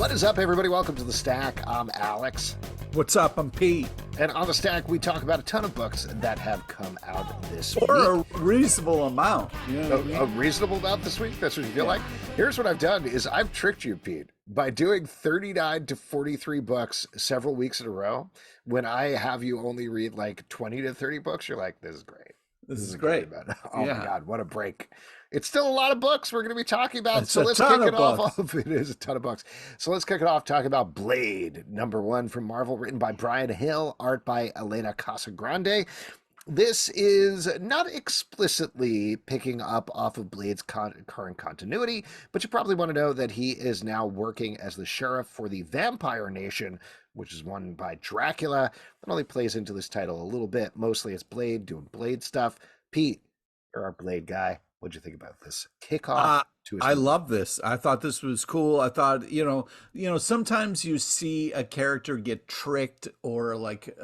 What is up, everybody? Welcome to The Stack. I'm Alex. What's up? I'm Pete. And on The Stack, we talk about a ton of books that have come out this week. Or a reasonable amount. You know what I mean? A reasonable amount this week? That's what you feel like? Here's what I've done is I've tricked you, Pete, by doing 39 to 43 books several weeks in a row. When I have you only read like 20 to 30 books, you're like, this is great. This is great. Oh my God, what a break. It's still a lot of books we're going to be talking about. It's so let's ton kick it of off. books. It is a ton of books. So let's kick it off talking about Blade, #1 from Marvel, written by Bryan, Hale, art by Elena Casagrande. This is not explicitly picking up off of Blade's current continuity, but you probably want to know that he is now working as the sheriff for the Vampire Nation, which is won by Dracula. That only plays into this title a little bit. Mostly it's Blade doing Blade stuff. Pete, you're our Blade guy. What'd you think about this kickoff? I love this. I thought this was cool. I thought, you know, sometimes you see a character get tricked or like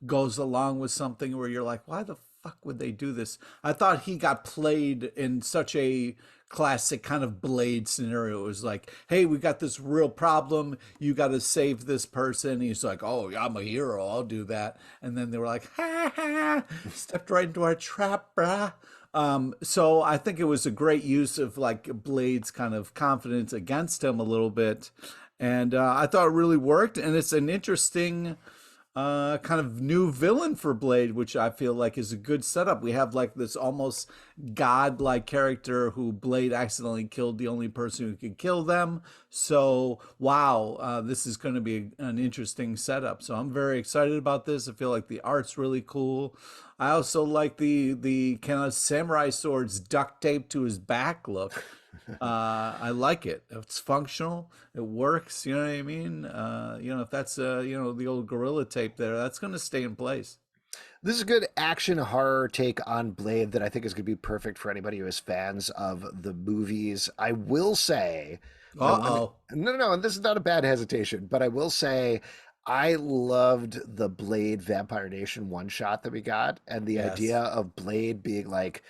goes along with something where you're like, why the fuck would they do this? I thought he got played in such a classic kind of Blade scenario. It was like, hey, we got this real problem. You got to save this person. He's like, oh, I'm a hero. I'll do that. And then they were like, ha ha, stepped right into our trap, brah. So I think it was a great use of like Blade's kind of confidence against him a little bit. And I thought it really worked. And it's an interesting kind of new villain for Blade, which I feel like is a good setup. We have like this almost godlike character who Blade accidentally killed the only person who could kill them. So, wow, this is going to be an interesting setup. So I'm very excited about this. I feel like the art's really cool. I also like the kind of samurai swords duct taped to his back look. I like it. It's functional. It works. You know what I mean? If that's the old gorilla tape there, that's going to stay in place. This is a good action horror take on Blade that I think is going to be perfect for anybody who is fans of the movies. I will say, no, and this is not a bad hesitation, but I will say, I loved the Blade Vampire Nation one shot that we got, and the idea of Blade being like,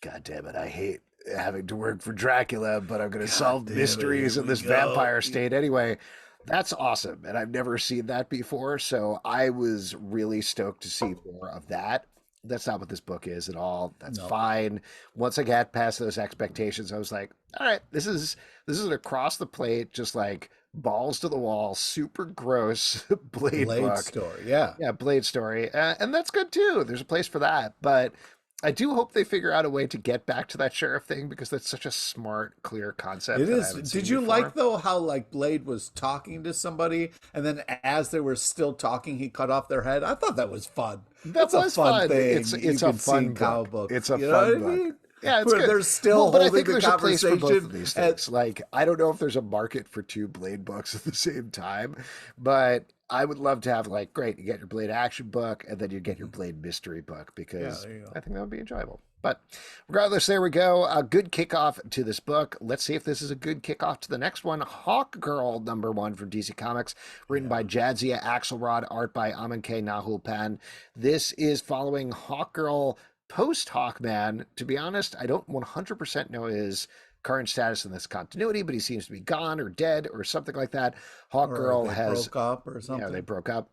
God damn it, I hate having to work for Dracula, but I'm going to solve mysteries in this vampire state anyway. That's awesome, and I've never seen that before, so I was really stoked to see more of that. That's not what this book is at all. That's fine. Once I got past those expectations, I was like, all right, this is an across the plate, just like balls to the wall, super gross Blade book. Story, yeah, Blade story, and that's good too. There's a place for that, but I do hope they figure out a way to get back to that sheriff thing, because that's such a smart, clear concept. It is. Did you like though how like Blade was talking to somebody, and then as they were still talking, he cut off their head? I thought that was fun. That's a fun thing. It's a fun book. It's a fun book. Yeah, it's good. They're still but holding I think the there's conversation. A place for both of these things. Like, I don't know if there's a market for two Blade books at the same time, but I would love to have, like, great, you get your Blade action book, and then you get your Blade mystery book, because I think that would be enjoyable. But regardless, there we go. A good kickoff to this book. Let's see if this is a good kickoff to the next one. Hawkgirl, #1 from DC Comics, written by Jadzia, Axelrod, art by Amancay Nahuelpan. This is following Hawkgirl post-Hawkman. To be honest, I don't 100% know his current status in this continuity, but he seems to be gone or dead or something like that. Hawkgirl has broke up or something. Yeah, they broke up.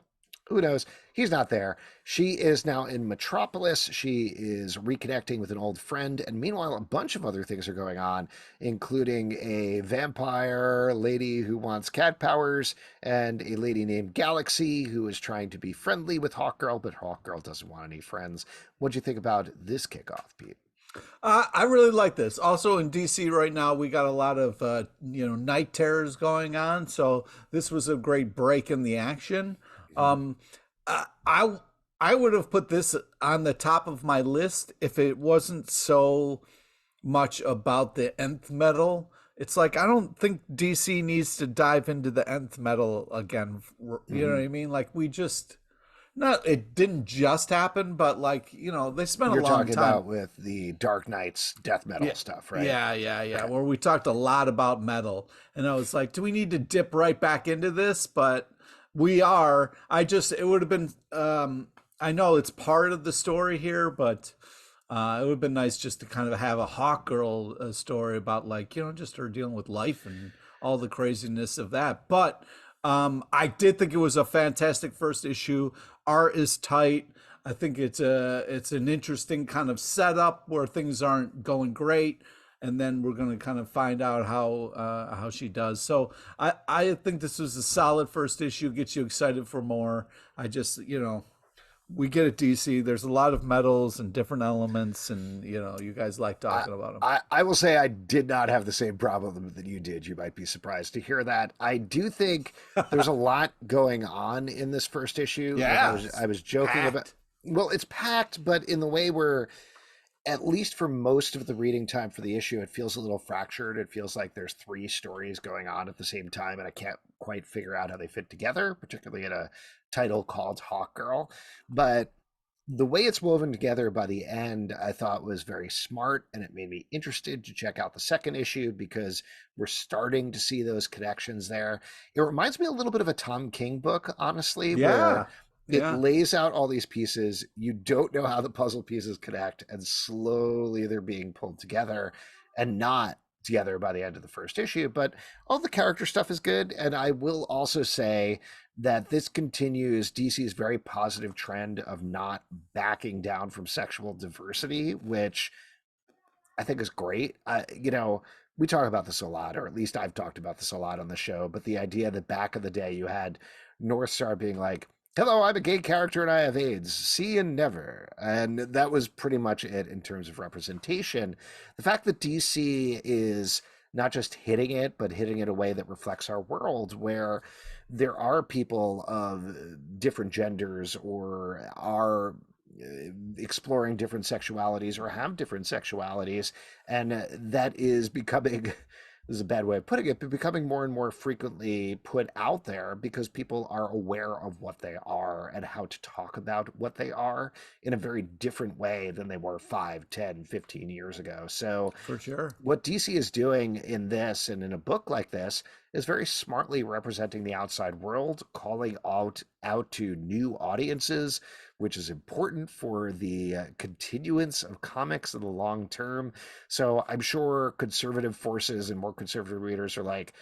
Who knows? He's not there. She is now in Metropolis. She is reconnecting with an old friend. And meanwhile, a bunch of other things are going on, including a vampire lady who wants cat powers and a lady named Galaxy who is trying to be friendly with Hawkgirl, but Hawkgirl doesn't want any friends. What'd you think about this kickoff, Pete? I really like this. Also in DC right now, we got a lot of, night terrors going on. So this was a great break in the action. I would have put this on the top of my list if it wasn't so much about the nth metal. It's like, I don't think DC needs to dive into the nth metal again. You know what I mean? Like, it didn't just happen, but like, they spent a long time. You're talking about with the Dark Knight's death metal stuff, right? Yeah. Where we talked a lot about metal, and I was like, do we need to dip right back into this? But we are. It would have been, I know it's part of the story here, but it would have been nice just to kind of have a Hawkgirl story about, like, just her dealing with life and all the craziness of that. But I did think it was a fantastic first issue. Art is tight. I think it's an interesting kind of setup where things aren't going great, and then we're going to kind of find out how she does. So I think this was a solid first issue. Gets you excited for more. I just we get at DC. There's a lot of metals and different elements, and you guys like talking about them. I will say I did not have the same problem that you did. You might be surprised to hear that. I do think there's a lot going on in this first issue. Yeah, like I was joking about. Well, it's packed, but in the way where, at least for most of the reading time for the issue, it feels a little fractured. It feels like there's 3 stories going on at the same time, and I can't quite figure out how they fit together, particularly in a title called Hawkgirl. But the way it's woven together by the end, I thought was very smart, and it made me interested to check out the second issue because we're starting to see those connections there. It reminds me a little bit of a Tom King book, honestly, where it lays out all these pieces. You don't know how the puzzle pieces connect, and slowly they're being pulled together and not together by the end of the first issue. But all the character stuff is good. And I will also say that this continues DC's very positive trend of not backing down from sexual diversity, which I think is great. We talk about this a lot, or at least I've talked about this a lot on the show, but the idea that back in the day you had North Star being like, hello, I'm a gay character and I have AIDS. See and never. And that was pretty much it in terms of representation. The fact that DC is not just hitting it, but hitting it in a way that reflects our world, where there are people of different genders or are exploring different sexualities or have different sexualities. And that is becoming... This is a bad way of putting it, but becoming more and more frequently put out there because people are aware of what they are and how to talk about what they are in a very different way than they were 5, 10, 15 years ago. So for sure, what DC is doing in this and in a book like this is very smartly representing the outside world, calling out to new audiences, which is important for the continuance of comics in the long term. So I'm sure conservative forces and more conservative readers are like,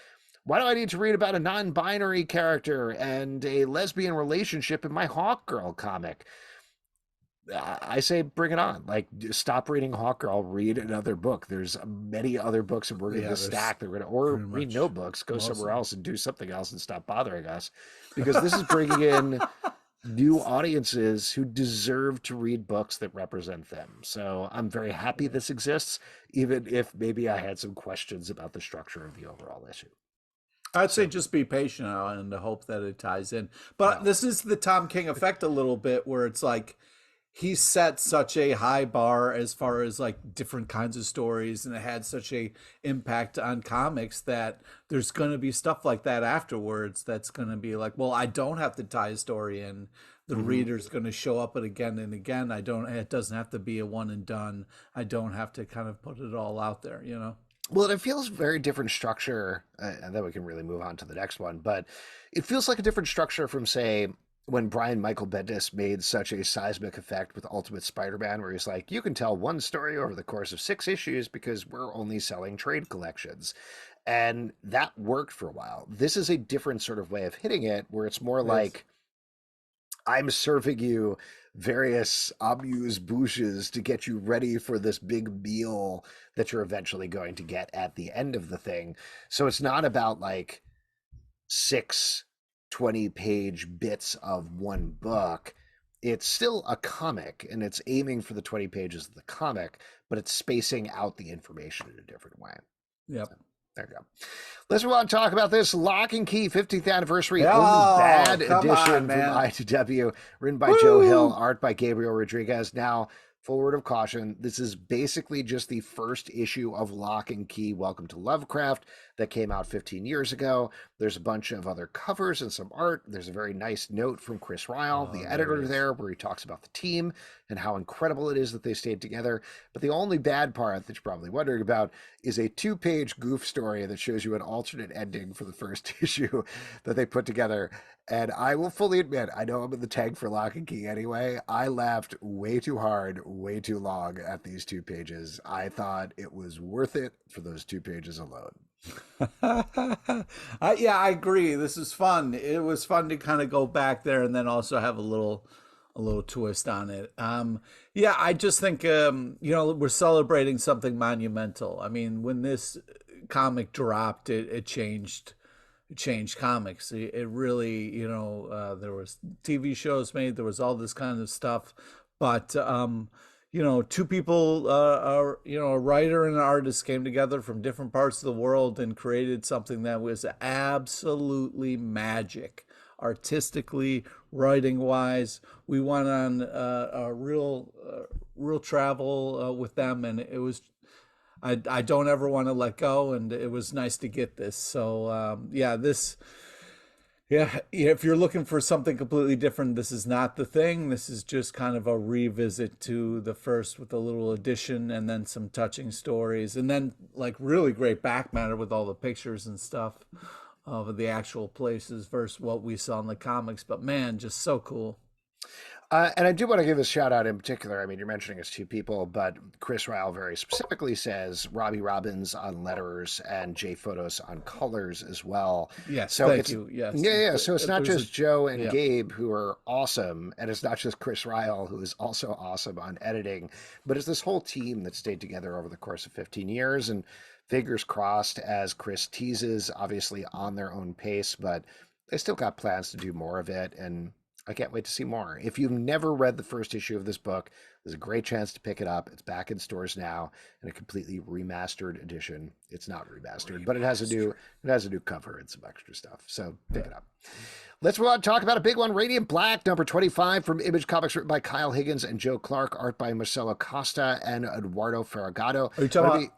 why do I need to read about a non-binary character and a lesbian relationship in my Hawkgirl comic? I say bring it on. Like, stop reading Hawkgirl, read another book. There's many other books and we're going to stack. Or read no books, go somewhere else and do something else and stop bothering us. Because this is bringing in new audiences who deserve to read books that represent them. So I'm very happy this exists, even if maybe I had some questions about the structure of the overall issue. I'd say just be patient and hope that it ties in. But this is the Tom King effect a little bit, where it's like he set such a high bar as far as like different kinds of stories, and it had such a impact on comics that there's going to be stuff like that afterwards that's going to be like, well, I don't have to tie a story in. The reader's going to show up again and again. It doesn't have to be a one and done. I don't have to kind of put it all out there, Well, it feels very different structure, and then we can really move on to the next one, but it feels like a different structure from, say, when Brian Michael Bendis made such a seismic effect with Ultimate Spider-Man, where he's like, you can tell one story over the course of 6 issues because we're only selling trade collections. And that worked for a while. This is a different sort of way of hitting it, where it's more like, I'm serving you various amuse-bouches to get you ready for this big meal that you're eventually going to get at the end of the thing. So it's not about like 6 20-page bits of one book. It's still a comic, and it's aiming for the 20 pages of the comic, but it's spacing out the information in a different way. Yep. So, there you go. Let's move on and talk about this Locke and Key 50th anniversary only bad edition from IDW, written by Joe Hill, art by Gabriel Rodriguez. Now, full word of caution, this is basically just the first issue of Locke and Key Welcome to Lovecraft that came out 15 years ago. There's a bunch of other covers and some art. There's a very nice note from Chris Ryle, the editor there, where he talks about the team and how incredible it is that they stayed together. But the only bad part that you're probably wondering about is a 2-page goof story that shows you an alternate ending for the first issue that they put together. And I will fully admit, I know I'm in the tank for Locke and Key anyway. I laughed way too hard, way too long at these 2 pages. I thought it was worth it for those 2 pages alone. Yeah, I agree. This is fun. It was fun to kind of go back there and then also have a little twist on it. Yeah, I just think we're celebrating something monumental. I mean, when this comic dropped, it changed comics. It really, there was TV shows made, there was all this kind of stuff, but two people, a writer and an artist came together from different parts of the world and created something that was absolutely magic, artistically, writing wise. We went on a real travel with them, and it was. I don't ever want to let go, and it was nice to get this. So yeah, if you're looking for something completely different, this is not the thing. This is just kind of a revisit to the first with a little addition and then some touching stories and then like really great back matter with all the pictures and stuff of the actual places versus what we saw in the comics. But man, just so cool. And I do want to give a shout out in particular. I mean, you're mentioning it's two people, but Chris Ryall very specifically says Robbie Robbins on letters and Jay Photos on colors as well. Yes, so thank you. Yes. Yeah. So it's not just Joe and Gabe who are awesome, and it's not just Chris Ryall who is also awesome on editing, but it's this whole team that stayed together over the course of 15 years. And fingers crossed, as Chris teases, obviously on their own pace, but they still got plans to do more of it. And I can't wait to see more. If you've never read the first issue of this book, there's a great chance to pick it up. It's back in stores now in a completely remastered edition. It's not remastered, but it has a new cover and some extra stuff. So pick it up. Let's move on and talk about a big one. Radiant Black, number 25 from Image Comics, written by Kyle Higgins and Joe Clark, art by Marcelo Costa and Eduardo Ferigato. Are you talking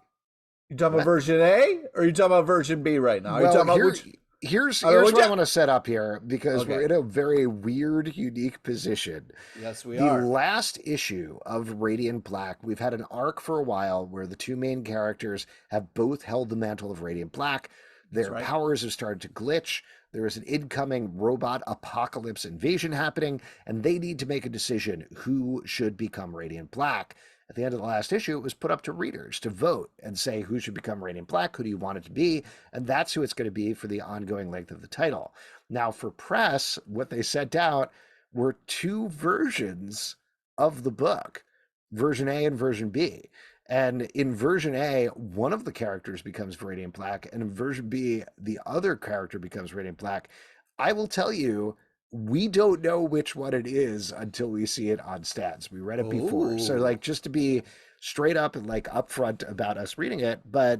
about version A or are you talking about version B right now? Are you talking about which? Here's what I want to set up here, because we're in a very weird, unique position. Yes, we are. The last issue of Radiant Black, we've had an arc for a while where the two main characters have both held the mantle of Radiant Black. Their powers have started to glitch. There is an incoming robot apocalypse invasion happening, and they need to make a decision who should become Radiant Black. At the end of the last issue, it was put up to readers to vote and say who should become Radiant Black, who do you want it to be, and that's who it's going to be for the ongoing length of the title. Now, for press, what they sent out were two versions of the book, version A and version B. And in version A, one of the characters becomes Radiant Black, and in version B, the other character becomes Radiant Black. I will tell you, we don't know which one it is until we see it on stats. We read it before. So like, just to be straight up and like upfront about us reading it, but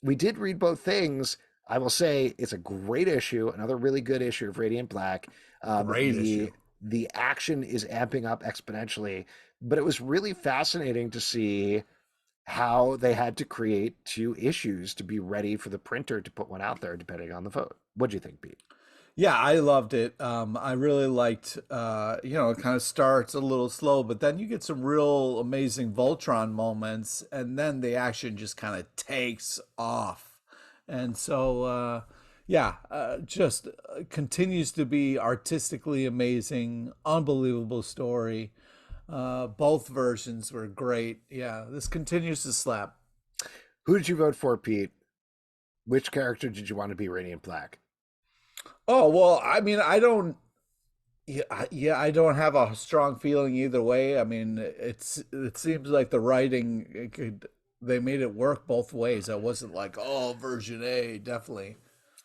we did read both things. I will say it's a great issue, another really good issue of Radiant Black. Great issue. The action is amping up exponentially, but it was really fascinating to see how they had to create two issues to be ready for the printer to put one out there, depending on the vote. What do you think, Pete? Yeah, I loved it. I really liked, it kind of starts a little slow, but then you get some real amazing Voltron moments, and then the action just kind of takes off. And so, just continues to be artistically amazing, unbelievable story. Both versions were great. Yeah, this continues to slap. Who did you vote for, Pete? Which character did you want to be Radiant Black? Oh, well, I mean, I don't have a strong feeling either way. I mean, it seems like the writing, they made it work both ways. I wasn't like, oh, version A, definitely.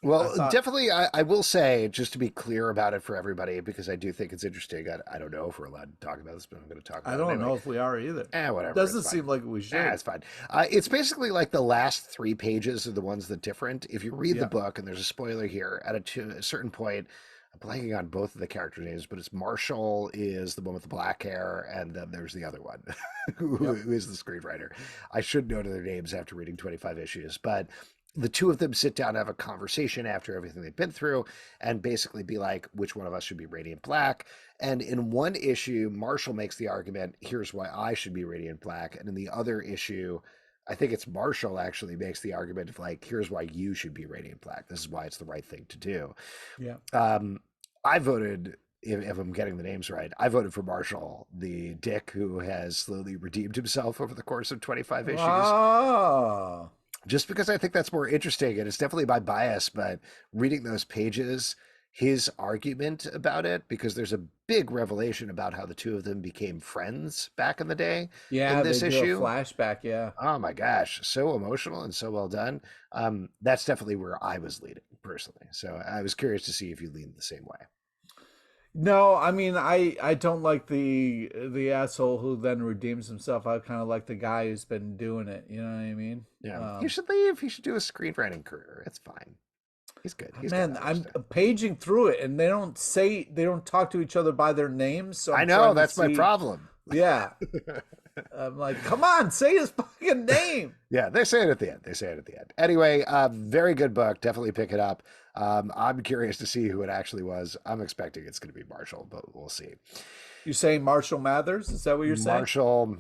Well, definitely, I will say, just to be clear about it for everybody, because I do think it's interesting. I don't know if we're allowed to talk about this, but I'm going to talk about it. I don't know if we are either. Whatever. It doesn't seem like we should. It's fine. It's basically like the last 3 pages are the ones that different. If you read the book, and there's a spoiler here, at a certain point, I'm blanking on both of the character names, but it's Marshall is the one with the black hair, and then there's the other one who is the screenwriter. I should know their names after reading 25 issues, but the two of them sit down and have a conversation after everything they've been through and basically be like, which one of us should be Radiant Black? And in one issue, Marshall makes the argument, here's why I should be Radiant Black. And in the other issue, I think it's Marshall actually makes the argument of like, here's why you should be Radiant Black. This is why it's the right thing to do. Yeah. I voted, if I'm getting the names right, I voted for Marshall, the dick who has slowly redeemed himself over the course of 25 issues. Oh. just because I think that's more interesting, and it's definitely my bias, but reading those pages, his argument about it, because there's a big revelation about how the two of them became friends back in the day in Yeah, they this do a issue. flashback. Yeah. Oh my gosh, so emotional and so well done. That's definitely where I was leading personally. So I was curious to see if you leaned the same way. No, I mean I don't like the asshole who then redeems himself. I kind of like the guy who's been doing it. You know what I mean? Yeah, he should leave. He should do a screenwriting career. It's fine. He's good. He's got Man, other I'm stuff. paging through it, and they don't talk to each other by their names. So I I'm know trying to that's my see. problem. Yeah, I'm like, come on, say his fucking name. Yeah, they say it at the end. They say it at the end. Anyway, very good book. Definitely pick it up. I'm curious to see who it actually was. I'm expecting it's going to be Marshall, but we'll see. You saying Marshall Mathers? Is that what you're saying? Marshall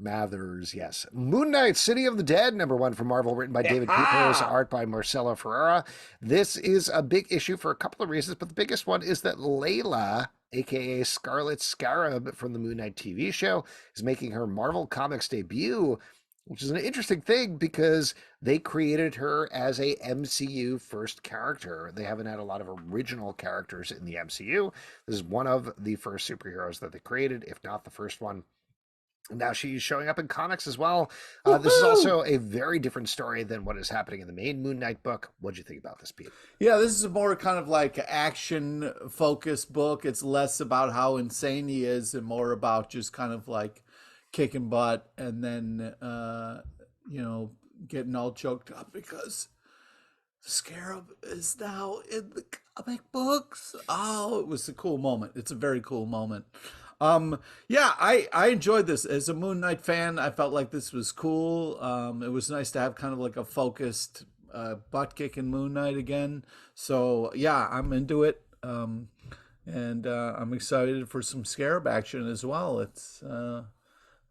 Mathers, yes. Moon Knight, City of the Dead, #1 from Marvel, written by David Pepose, Yeah. art by Marcelo Ferriera. This is a big issue for a couple of reasons, but the biggest one is that Layla, aka Scarlet Scarab from the Moon Knight TV show, is making her Marvel Comics debut, which is an interesting thing because they created her as a MCU first character. They haven't had a lot of original characters in the MCU. This is one of the first superheroes that they created, if not the first one. Now she's showing up in comics as well. This is also a very different story than what is happening in the main Moon Knight book. What'd you think about this, Pete? Yeah, this is a more kind of like action focused book. It's less about how insane he is and more about just kind of like kicking butt and then getting all choked up because the Scarab is now in the comic books. Oh, it was a cool moment. It's a very cool moment. Yeah, I enjoyed this as a Moon Knight fan. I felt like this was cool. It was nice to have kind of like a focused butt kicking Moon Knight again. So yeah, I'm into it. And I'm excited for some Scarab action as well. It's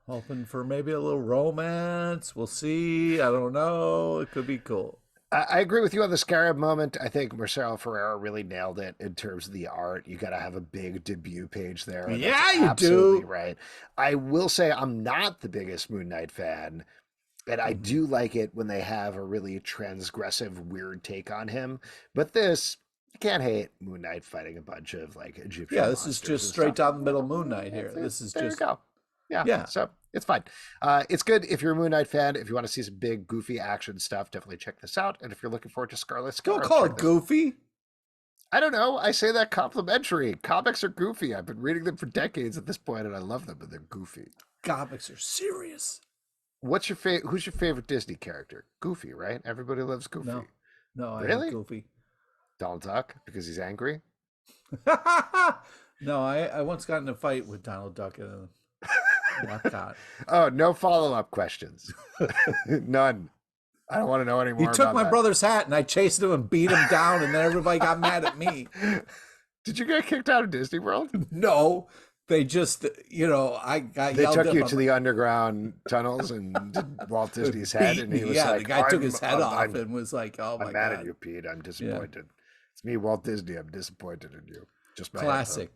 hoping for maybe a little romance. We'll see. I don't know. It could be cool. I agree with you on the Scarab moment. I think Marcelo Ferreira really nailed it in terms of the art. You got to have a big debut page there. Yeah, That's you absolutely do. right. I will say I'm not the biggest Moon Knight fan, and I Mhm. do like it when they have a really transgressive, weird take on him. But this, you can't hate Moon Knight fighting a bunch of like Yeah, Egyptian this is monsters just and straight stuff. down the middle Moon Knight here. This is There you just go. Yeah, yeah. so it's fine. It's good if you're a Moon Knight fan. If you want to see some big, goofy action stuff, definitely check this out. And if you're looking forward to Scarlet Don't Scarab, call check it this. goofy. I don't know. I say that complimentary. Comics are goofy. I've been reading them for decades at this point, and I love them, but they're goofy. Comics are serious. What's your favorite? Who's your favorite Disney character? Goofy, right? Everybody loves Goofy. No, no, I hate Really? Goofy. Donald Duck because he's angry. No, I once got in a fight with Donald Duck in a Epcot. Oh, no follow-up questions. None. I don't want to know any He more took about my that. brother's hat and I chased him and beat him down, and then everybody got mad at me. Did you get kicked out of Disney World? No, they just, I got They yelled took at. you to the underground tunnels and did Walt Disney's head, and he was yeah, like, the guy took "I'm- his head off I'm, and was like, "Oh my I'm mad god, at you, Pete. I'm disappointed. It's me, Walt Disney. I'm disappointed in you." Just my head, though. classic."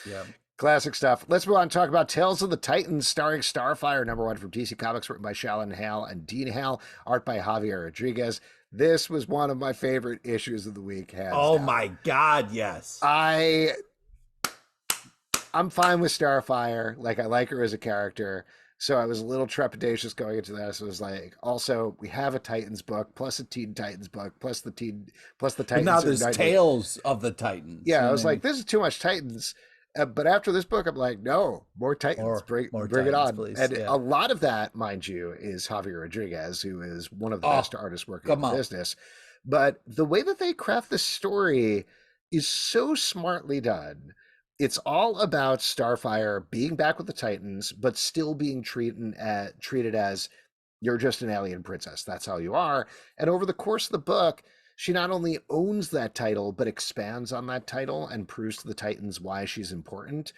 Yeah. Classic stuff. Let's move on and talk about Tales of the Titans, starring Starfire, #1 from DC Comics, written by Shannon Hale and Dean Hale, art by Javier Rodriguez. This was one of my favorite issues of the week, hands Oh down. my god, yes. I'm fine with Starfire. Like, I like her as a character. So I was a little trepidatious going into that. So it was like, also, we have a Titans book, plus a Teen Titans book, plus the Titans. And now are there's United. Tales of the Titans. Yeah, you I know was what like, this is too much Titans. But after this book, I'm like, no, more Titans. Bring it Titans, on. please. And Yeah. a lot of that, mind you, is Javier Rodriguez, who is one of the best artists working in the business. But the way that they craft this story is so smartly done. It's all about Starfire being back with the Titans, but still being treated as you're just an alien princess. That's how you are. And over the course of the book, she not only owns that title, but expands on that title and proves to the Titans why she's important.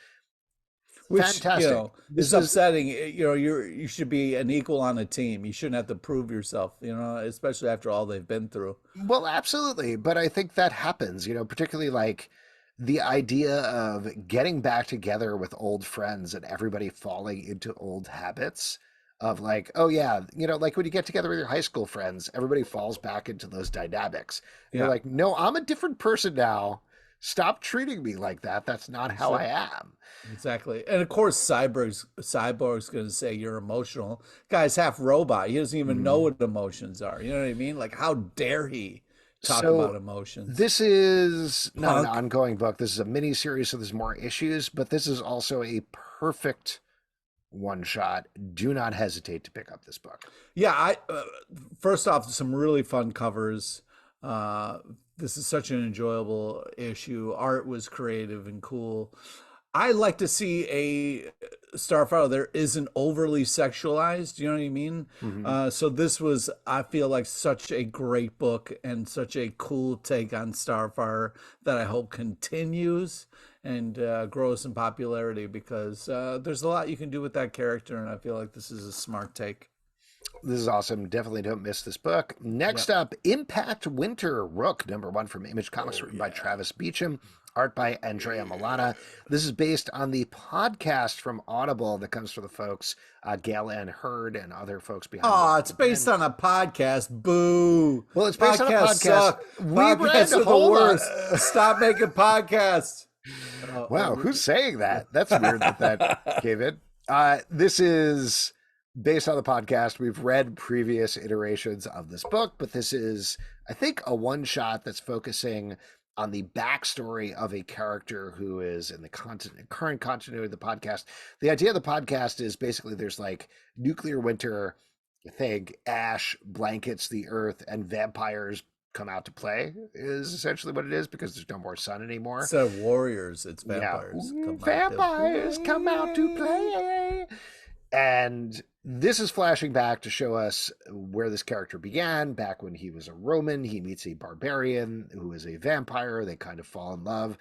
Which, Fantastic. This is upsetting. You should be an equal on a team. You shouldn't have to prove yourself, especially after all they've been through. Well, absolutely. But I think that happens, particularly like the idea of getting back together with old friends and everybody falling into old habits. of like, oh yeah, like when you get together with your high school friends, everybody falls back into those dynamics. And you're Yeah. like, no, I'm a different person now. Stop treating me like that. That's not how I am. Exactly. And of course, Cyborg's going to say you're emotional. Guy's half robot. He doesn't even know Mhm. what emotions are. You know what I mean? Like, how dare he talk So about emotions? this is not an Punk. ongoing book. This is a mini series, so there's more issues, but this is also a perfect one shot. Do not hesitate to pick up this book. Yeah, I first off, some really fun covers. Uh, this is such an enjoyable issue. Art was creative and cool. I like to see a Starfire that isn't overly sexualized. You know what I mean? Mm-hmm. So this was, I feel like, such a great book and such a cool take on Starfire that I hope continues and grows in popularity because there's a lot you can do with that character, and I feel like this is a smart take. This is awesome. Definitely don't miss this book. Next up, Impact Winter Rook, #1 from Image Comics, written by Travis Beacham, art by Andrea Milana. This is based on the podcast from Audible that comes from the folks, Gail and Hurd and other folks behind. Oh, it's based on a podcast. Boo. Well, it's based on a podcast. Suck. Podcasts are the worst. Stop making podcasts. Wow, who's saying that? That's weird that came in. This is based on the podcast. We've read previous iterations of this book, but this is, I think, a one shot that's focusing on the backstory of a character who is in the current continuity of the podcast. The idea of the podcast is basically there's like nuclear winter, thing, ash blankets the earth, and vampires come out to play is essentially what it is because there's no more sun anymore. Instead of warriors, it's vampires. Yeah. Vampires come out to play. And this is flashing back to show us where this character began, back when he was a Roman. He meets a barbarian who is a vampire. They kind of fall in love.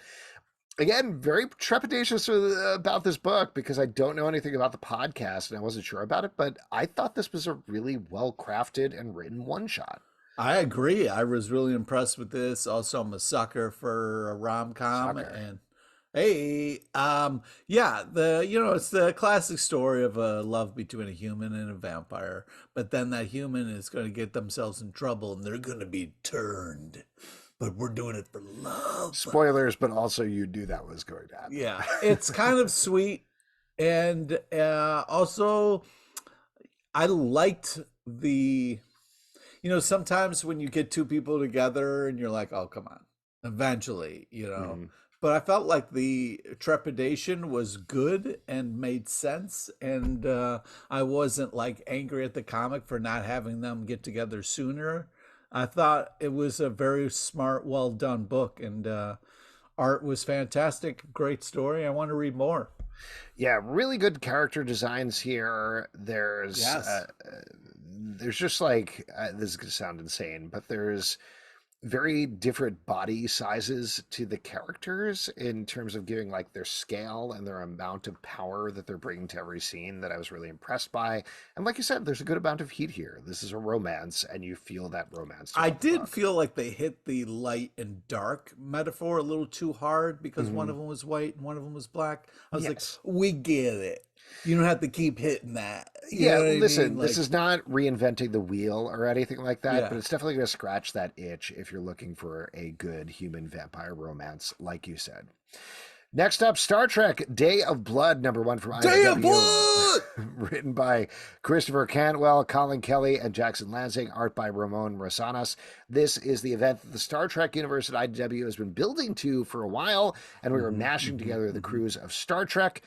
Again, very trepidatious about this book because I don't know anything about the podcast and I wasn't sure about it, but I thought this was a really well-crafted and written one-shot. I agree. I was really impressed with this. Also, I'm a sucker for a rom-com. And hey, yeah, it's the classic story of a love between a human and a vampire, but then that human is going to get themselves in trouble and they're going to be turned. But we're doing it for love. Spoilers, but also you knew that was going to happen. Yeah, it's kind of sweet. And also, I liked the, sometimes when you get two people together and you're like, oh, come on, eventually, Mm-hmm. But I felt like the trepidation was good and made sense. And I wasn't like angry at the comic for not having them get together sooner. I thought it was a very smart, well done book, and art was fantastic. Great story. I want to read more. Yeah, really good character designs here. There's just like this is gonna sound insane, but there's very different body sizes to the characters in terms of giving like their scale and their amount of power that they're bringing to every scene that I was really impressed by. And like you said, there's a good amount of heat here. This is a romance and you feel that romance. I did feel like they hit the light and dark metaphor a little too hard because one of them was white and one of them was black. I was like, we get it. You don't have to keep hitting that. Listen, this is not reinventing the wheel or anything like that, but it's definitely going to scratch that itch if you're looking for a good human vampire romance, like you said. Next up, Star Trek Day of Blood, #1 from IDW. Day of Blood! Written by Christopher Cantwell, Colin Kelly, and Jackson Lanzing. Art by Ramon Rosanas. This is the event that the Star Trek universe at IDW has been building to for a while, and we were mashing together the crews of Star Trek,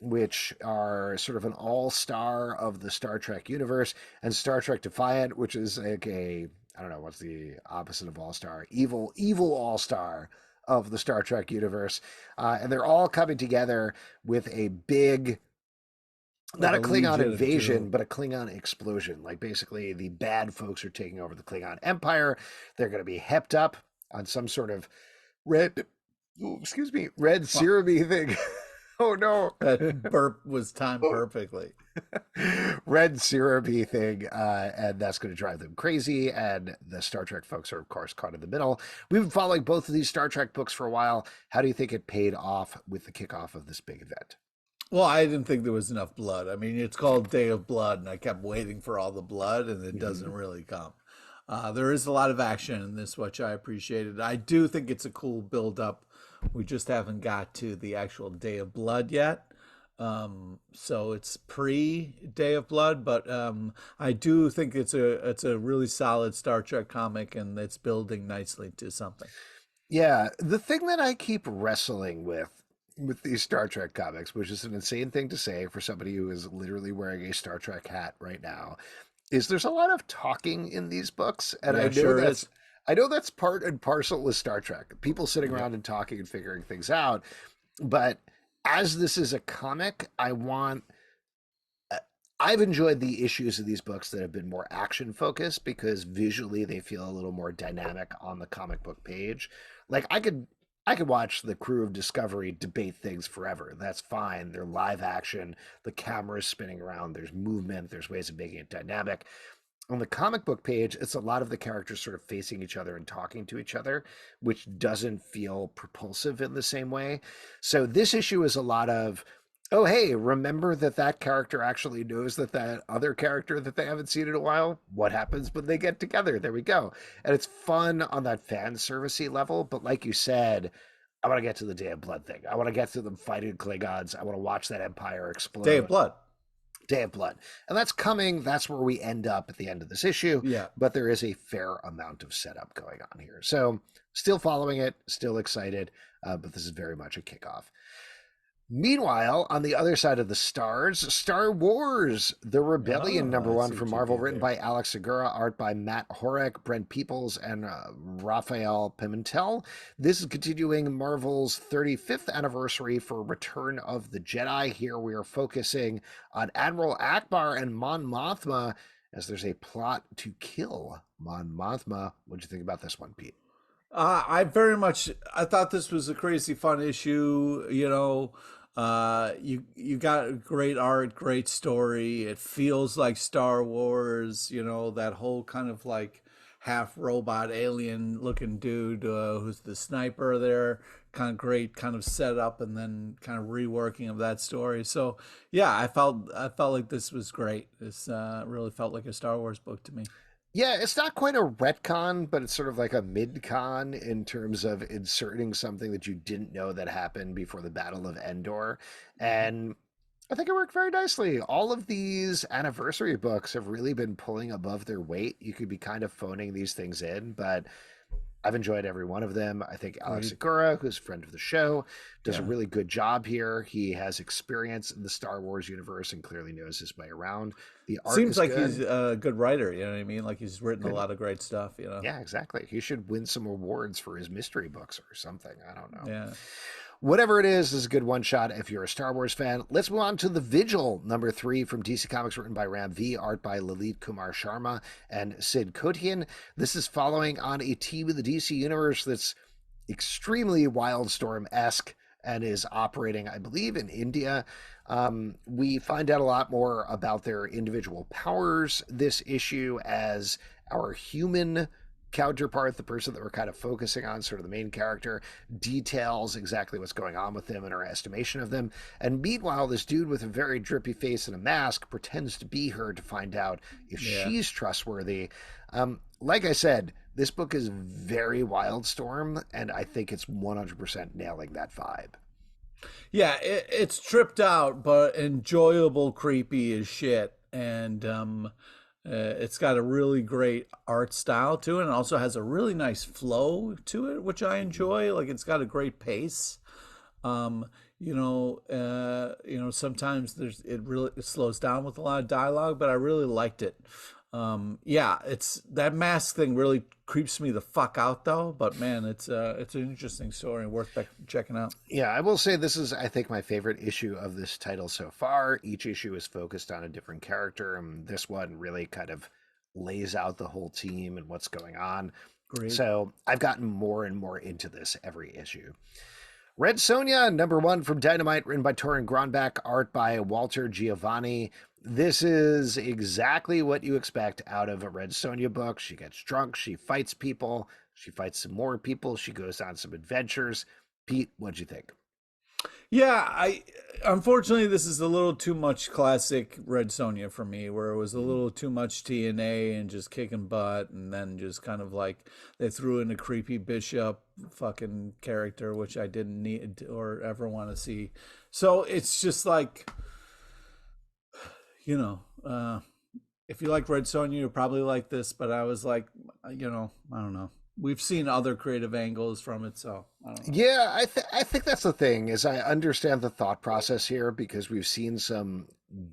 which are sort of an all-star of the Star Trek universe, and Star Trek Defiant, which is like I don't know, what's the opposite of all-star? Evil all-star of the Star Trek universe. And they're all coming together with a big, not a Klingon invasion, but a Klingon explosion. Like basically the bad folks are taking over the Klingon Empire. They're going to be hepped up on some sort of red serum-y thing. Oh no. That burp was timed perfectly. Red syrupy thing, and that's going to drive them crazy. And the Star Trek folks are, of course, caught in the middle. We've been following both of these Star Trek books for a while. How do you think it paid off with the kickoff of this big event? Well, I didn't think there was enough blood. I mean, it's called Day of Blood, and I kept waiting for all the blood, and it Hmm. doesn't really come. There is a lot of action in this, which I appreciated. I do think it's a cool build up. We just haven't got to the actual Day of Blood yet. So it's pre Day of Blood, but I do think it's a really solid Star Trek comic, and it's building nicely to something. Yeah, the thing that I keep wrestling with these Star Trek comics, which is an insane thing to say for somebody who is literally wearing a Star Trek hat right now, is there's a lot of talking in these books, and Yeah, sure is. I know that's part and parcel with Star Trek. People sitting Yep. around and talking and figuring things out. But as this is a comic, I've enjoyed the issues of these books that have been more action focused because visually they feel a little more dynamic on the comic book page. Like I could watch the crew of Discovery debate things forever. That's fine. They're live action. The camera is spinning around. There's movement. There's ways of making it dynamic. On the comic book page, it's a lot of the characters sort of facing each other and talking to each other, which doesn't feel propulsive in the same way. So this issue is a lot of, oh, hey, remember that that character actually knows that that other character that they haven't seen in a while? What happens when they get together? There we go. And it's fun on that fan servicey level. But like you said, I want to get to the Day of Blood thing. I want to get to them fighting Klingons. I want to watch that empire Day of explode. Blood. Day of Blood. And that's coming. That's where we end up at the end of this issue. Yeah. But there is a fair amount of setup going on here. So still following it, still excited. But this is very much a kickoff. Meanwhile, on the other side of the stars, Star Wars, The Rebellion, Oh, number I one see from what you Marvel, did written there. by Alex Segura, art by Matt Horek, Brent Peoples, and Raphael Pimentel. This is continuing Marvel's 35th anniversary for Return of the Jedi. Here we are focusing on Admiral Akbar and Mon Mothma as there's a plot to kill Mon Mothma. What'd you think about this one, Pete? I thought this was a crazy fun issue. You got great art, great story. It feels like Star Wars. That whole kind of like half robot alien looking dude who's the sniper there. Kind of great, kind of setup, and then kind of reworking of that story. So yeah, I felt like this was great. This really felt like a Star Wars book to me. Yeah, it's not quite a retcon, but it's sort of like a mid-con in terms of inserting something that you didn't know that happened before the Battle of Endor. And I think it worked very nicely. All of these anniversary books have really been pulling above their weight. You could be kind of phoning these things in, but I've enjoyed every one of them. I think Alex Agreed. Segura, who's a friend of the show, does a Yeah. really good job here. He has experience in the Star Wars universe and clearly knows his way around. The art Seems is like he's good. a good writer, you know what I mean? Like he's written a Good. lot of great stuff. Yeah, exactly. He should win some awards for his mystery books or something. I don't know. Yeah. Whatever it is a good one shot if you're a Star Wars fan. Let's move on to The Vigil, number 3 from DC Comics, written by Ram V, art by Lalit Kumar Sharma and Sid Kotian. This is following on a team of the DC Universe that's extremely Wildstorm esque and is operating, I believe, in India. We find out a lot more about their individual powers this issue as our human counterpart, the person that we're kind of focusing on, sort of the main character, details exactly what's going on with them and our estimation of them. And meanwhile, this dude with a very drippy face and a mask pretends to be her to find out if Yeah. she's trustworthy. Like I said, this book is very Wildstorm, and I think it's 100% nailing that vibe. Yeah, it's tripped out, but enjoyable, creepy as shit. And it's got a really great art style to it, and also has a really nice flow to it, which I enjoy. Like it's got a great pace. Um, sometimes it slows down with a lot of dialogue, but I really liked it. Yeah, it's that mask thing really creeps me the fuck out though. But man, it's an interesting story and worth checking out. Yeah, I will say this is, I think, my favorite issue of this title so far. Each issue is focused on a different character, and this one really kind of lays out the whole team and what's going on. Great. So I've gotten more and more into this every issue. Red Sonja, number 1 from Dynamite, written by Torin Gronbach, art by Walter Giovanni. This is exactly what you expect out of a Red Sonja book. She gets drunk, she fights people, she fights some more people, she goes on some adventures. Pete, what'd you think? Yeah, I unfortunately this is a little too much classic Red Sonja for me, where it was a Mhm. little too much TNA and just kicking butt, and then just kind of like they threw in a creepy Bishop fucking character, which I didn't need or ever want to see. So it's just like, you know, if you like Red Sonja, you probably like this, but I was like, I don't know. We've seen other creative angles from it, so I don't know. Yeah, I think that's the thing is I understand the thought process here because we've seen some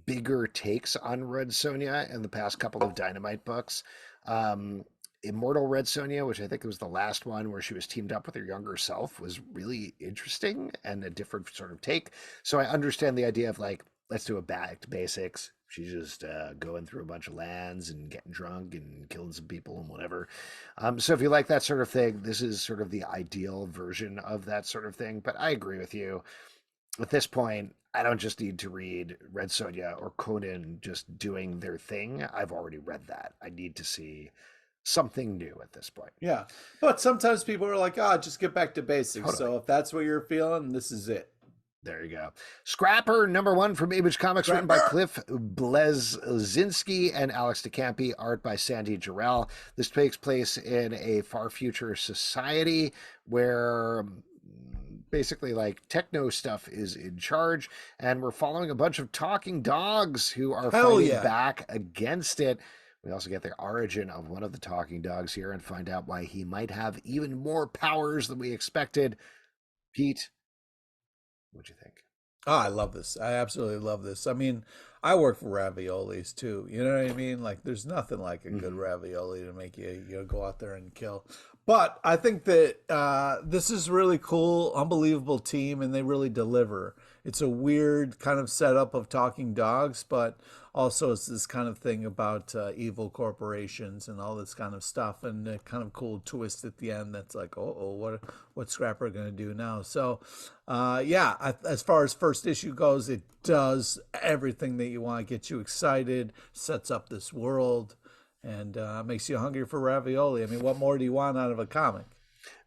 bigger takes on Red Sonja in the past couple of Dynamite books. Um, Immortal Red Sonja, which I think was the last one where she was teamed up with her younger self, was really interesting and a different sort of take. So I understand the idea of like, let's do a back to basics. She's just going through a bunch of lands and getting drunk and killing some people and whatever. So if you like that sort of thing, this is sort of the ideal version of that sort of thing. But I agree with you. At this point, I don't just need to read Red Sonja or Conan just doing their thing. I've already read that. I need to see something new at this point. Yeah. But sometimes people are like, oh, just get back to basics. Totally. So if that's what you're feeling, this is it. There you go. Scrapper #1 from Image Comics, written by Cliff Bleszinski and Alex DeCampi, art by Sandy Jarrell. This takes place in a far future society where basically like techno stuff is in charge, and we're following a bunch of talking dogs who are fighting back against it. We also get the origin of one of the talking dogs here and find out why he might have even more powers than we expected. Pete, what'd you think? Oh, I love this. I absolutely love this. I mean, I work for raviolis too. You know what I mean? Like, there's nothing like a good ravioli to make you go out there and kill. But I think that this is really cool, unbelievable team, and they really deliver. It's a weird kind of setup of talking dogs, but also it's this kind of thing about evil corporations and all this kind of stuff, and a kind of cool twist at the end that's like, what's Scrapper going to do now? So, yeah, as far as first issue goes, it does everything that you want, get you excited, sets up this world, and makes you hungry for ravioli. I mean, what more do you want out of a comic?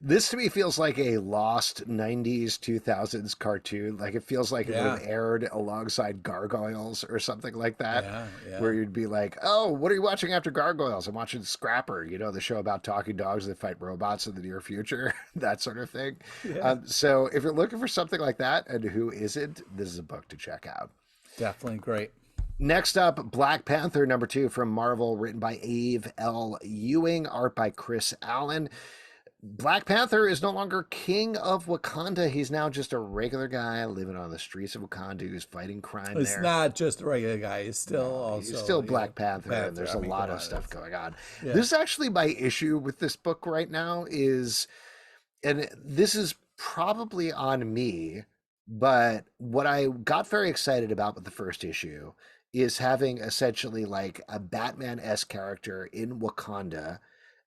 This to me feels like a lost 90s, 2000s cartoon. Like it feels like it would have aired alongside Gargoyles or something like that, where you'd be like, oh, what are you watching after Gargoyles? I'm watching Scrapper, the show about talking dogs that fight robots in the near future, that sort of thing. So if you're looking for something like that, and who isn't, this is a book to check out. Definitely great. Next up, Black Panther #2 from Marvel, written by Ave L. Ewing, art by Chris Allen. Black Panther is no longer king of Wakanda. He's now just a regular guy living on the streets of Wakanda who's fighting crime It's there. not just a regular guy. He's still he's still Black Panther, and there's a lot of stuff going on. Yeah. This is actually my issue with this book right now and this is probably on me, but what I got very excited about with the first issue is having essentially like a Batman-esque character in Wakanda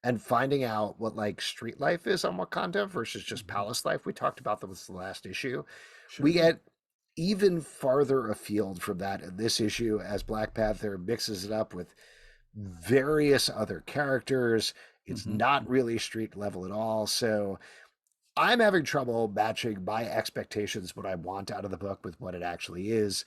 and finding out what like street life is on Wakanda versus just palace life. We talked about this the last issue. Sure. We get even farther afield from that in this issue as Black Panther mixes it up with various other characters. It's not really street level at all. So I'm having trouble matching my expectations, what I want out of the book with what it actually is.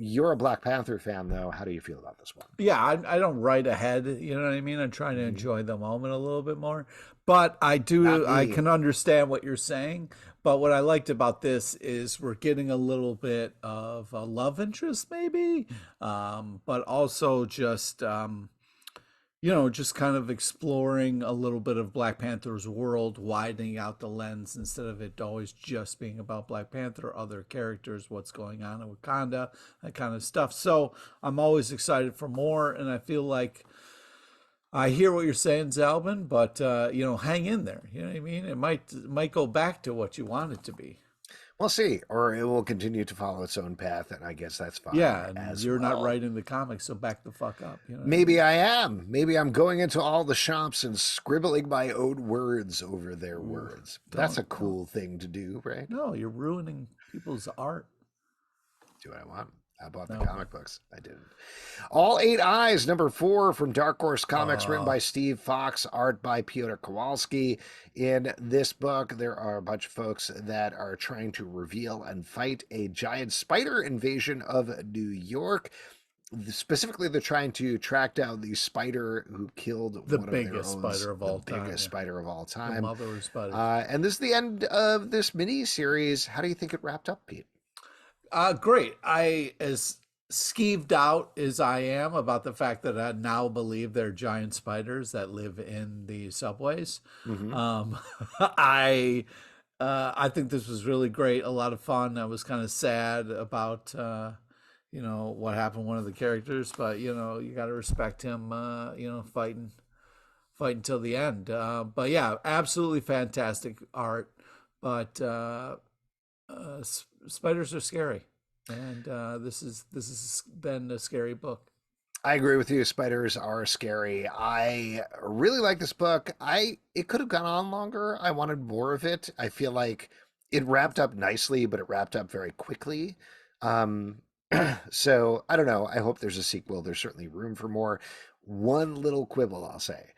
You're a Black Panther fan, though. How do you feel about this one? Yeah, I don't write ahead. You know what I mean? I'm trying to enjoy the moment a little bit more. But I can understand what you're saying. But what I liked about this is we're getting a little bit of a love interest, maybe, but also just just kind of exploring a little bit of Black Panther's world, widening out the lens instead of it always just being about Black Panther, other characters, what's going on in Wakanda, that kind of stuff. So I'm always excited for more, and I feel like I hear what you're saying, Zalbin, but hang in there. You know what I mean? It might go back to what you want it to be. We'll see, or it will continue to follow its own path, and I guess that's fine. Yeah, and you're not writing the comics, so back the fuck up. Maybe I am. Maybe I'm going into all the shops and scribbling my own words over their words. That's a cool thing to do, right? No, you're ruining people's art. Do what I want. I bought the No. comic books. I didn't. All Eight Eyes, number 4 from Dark Horse Comics, written by Steve Fox, art by Piotr Kowalski. In this book, there are a bunch of folks that are trying to reveal and fight a giant spider invasion of New York. Specifically, they're trying to track down the spider who killed The one of their biggest own, spider of all the time. biggest spider of all The time. mother of spiders. And this is the end of this mini series. How do you think it wrapped up, Pete? Great. I, as skeeved out as I am about the fact that I now believe they're giant spiders that live in the subways. I think this was really great. A lot of fun. I was kind of sad about what happened to one of the characters, but you got to respect him. Fighting till the end. But yeah, absolutely fantastic art. But spiders are scary, and this has been a scary book. I agree with you. Spiders are scary. I really like this book. It could have gone on longer. I wanted more of it. I feel like it wrapped up nicely, but it wrapped up very quickly. So I don't know. I hope there's a sequel. There's certainly room for more. One little quibble, I'll say.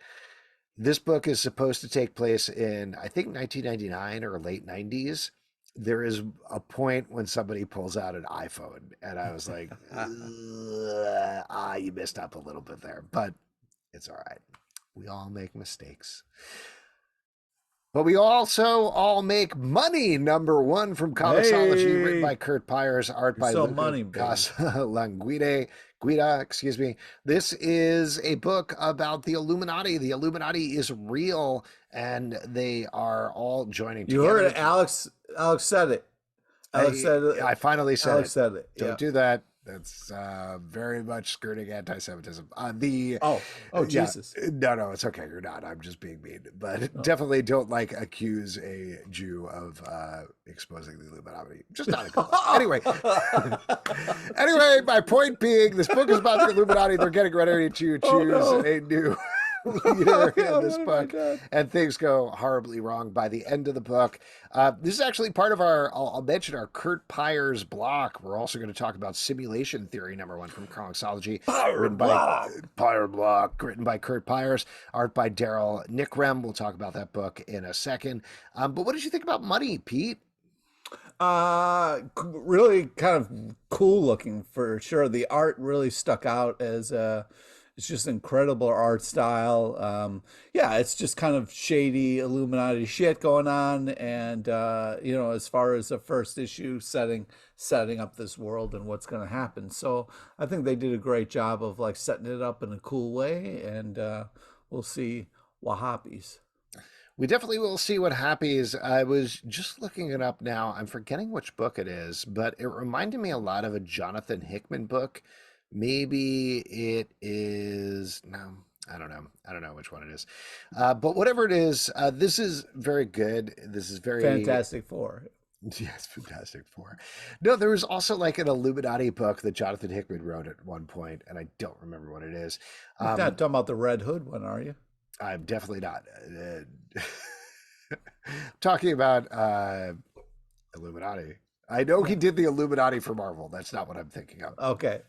This book is supposed to take place in, I think, 1999 or late 90s. There is a point when somebody pulls out an iPhone, and I was like, you missed up a little bit there, but it's all right. We all make mistakes. But we also all make money. Number 1 from Comixology, written by Kurt Pyers, art by Luca Casagrande. Guida, excuse me. This is a book about the Illuminati. The Illuminati is real, and they are all joining together. You heard it, Alex. Alex said it. Alex said it. I finally said Alex it. said it. Don't do that. That's very much skirting anti-Semitism. Jesus. No, it's okay. You're not. I'm just being mean. But definitely don't accuse a Jew of exposing the Illuminati. Just not a good Anyway. Anyway, my point being, this book is about the Illuminati. They're getting ready to choose a new leader in this book, and things go horribly wrong by the end of the book. This is actually part of I'll mention our Kurt Pyers block. We're also going to talk about Simulation Theory #1 from Comixology, written by Kurt Pyers, art by Daryl Nickrem. We'll talk about that book in a second. But what did you think about Money, Pete? Really kind of cool looking for sure. The art really stuck out as it's just incredible art style. It's just kind of shady Illuminati shit going on. And, as far as the first issue setting up this world and what's going to happen. So I think they did a great job of setting it up in a cool way. And we'll see what happens. We definitely will see what happens. I was just looking it up now. I'm forgetting which book it is, but it reminded me a lot of a Jonathan Hickman book. Maybe it is, no, I don't know. I don't know which one it is. But whatever it is, this is very good. This is very... Fantastic Four. Yes, Fantastic Four. No, there was also an Illuminati book that Jonathan Hickman wrote at one point, and I don't remember what it is. You're not talking about the Red Hood one, are you? I'm definitely not. Talking about Illuminati. I know he did the Illuminati for Marvel. That's not what I'm thinking of. Okay.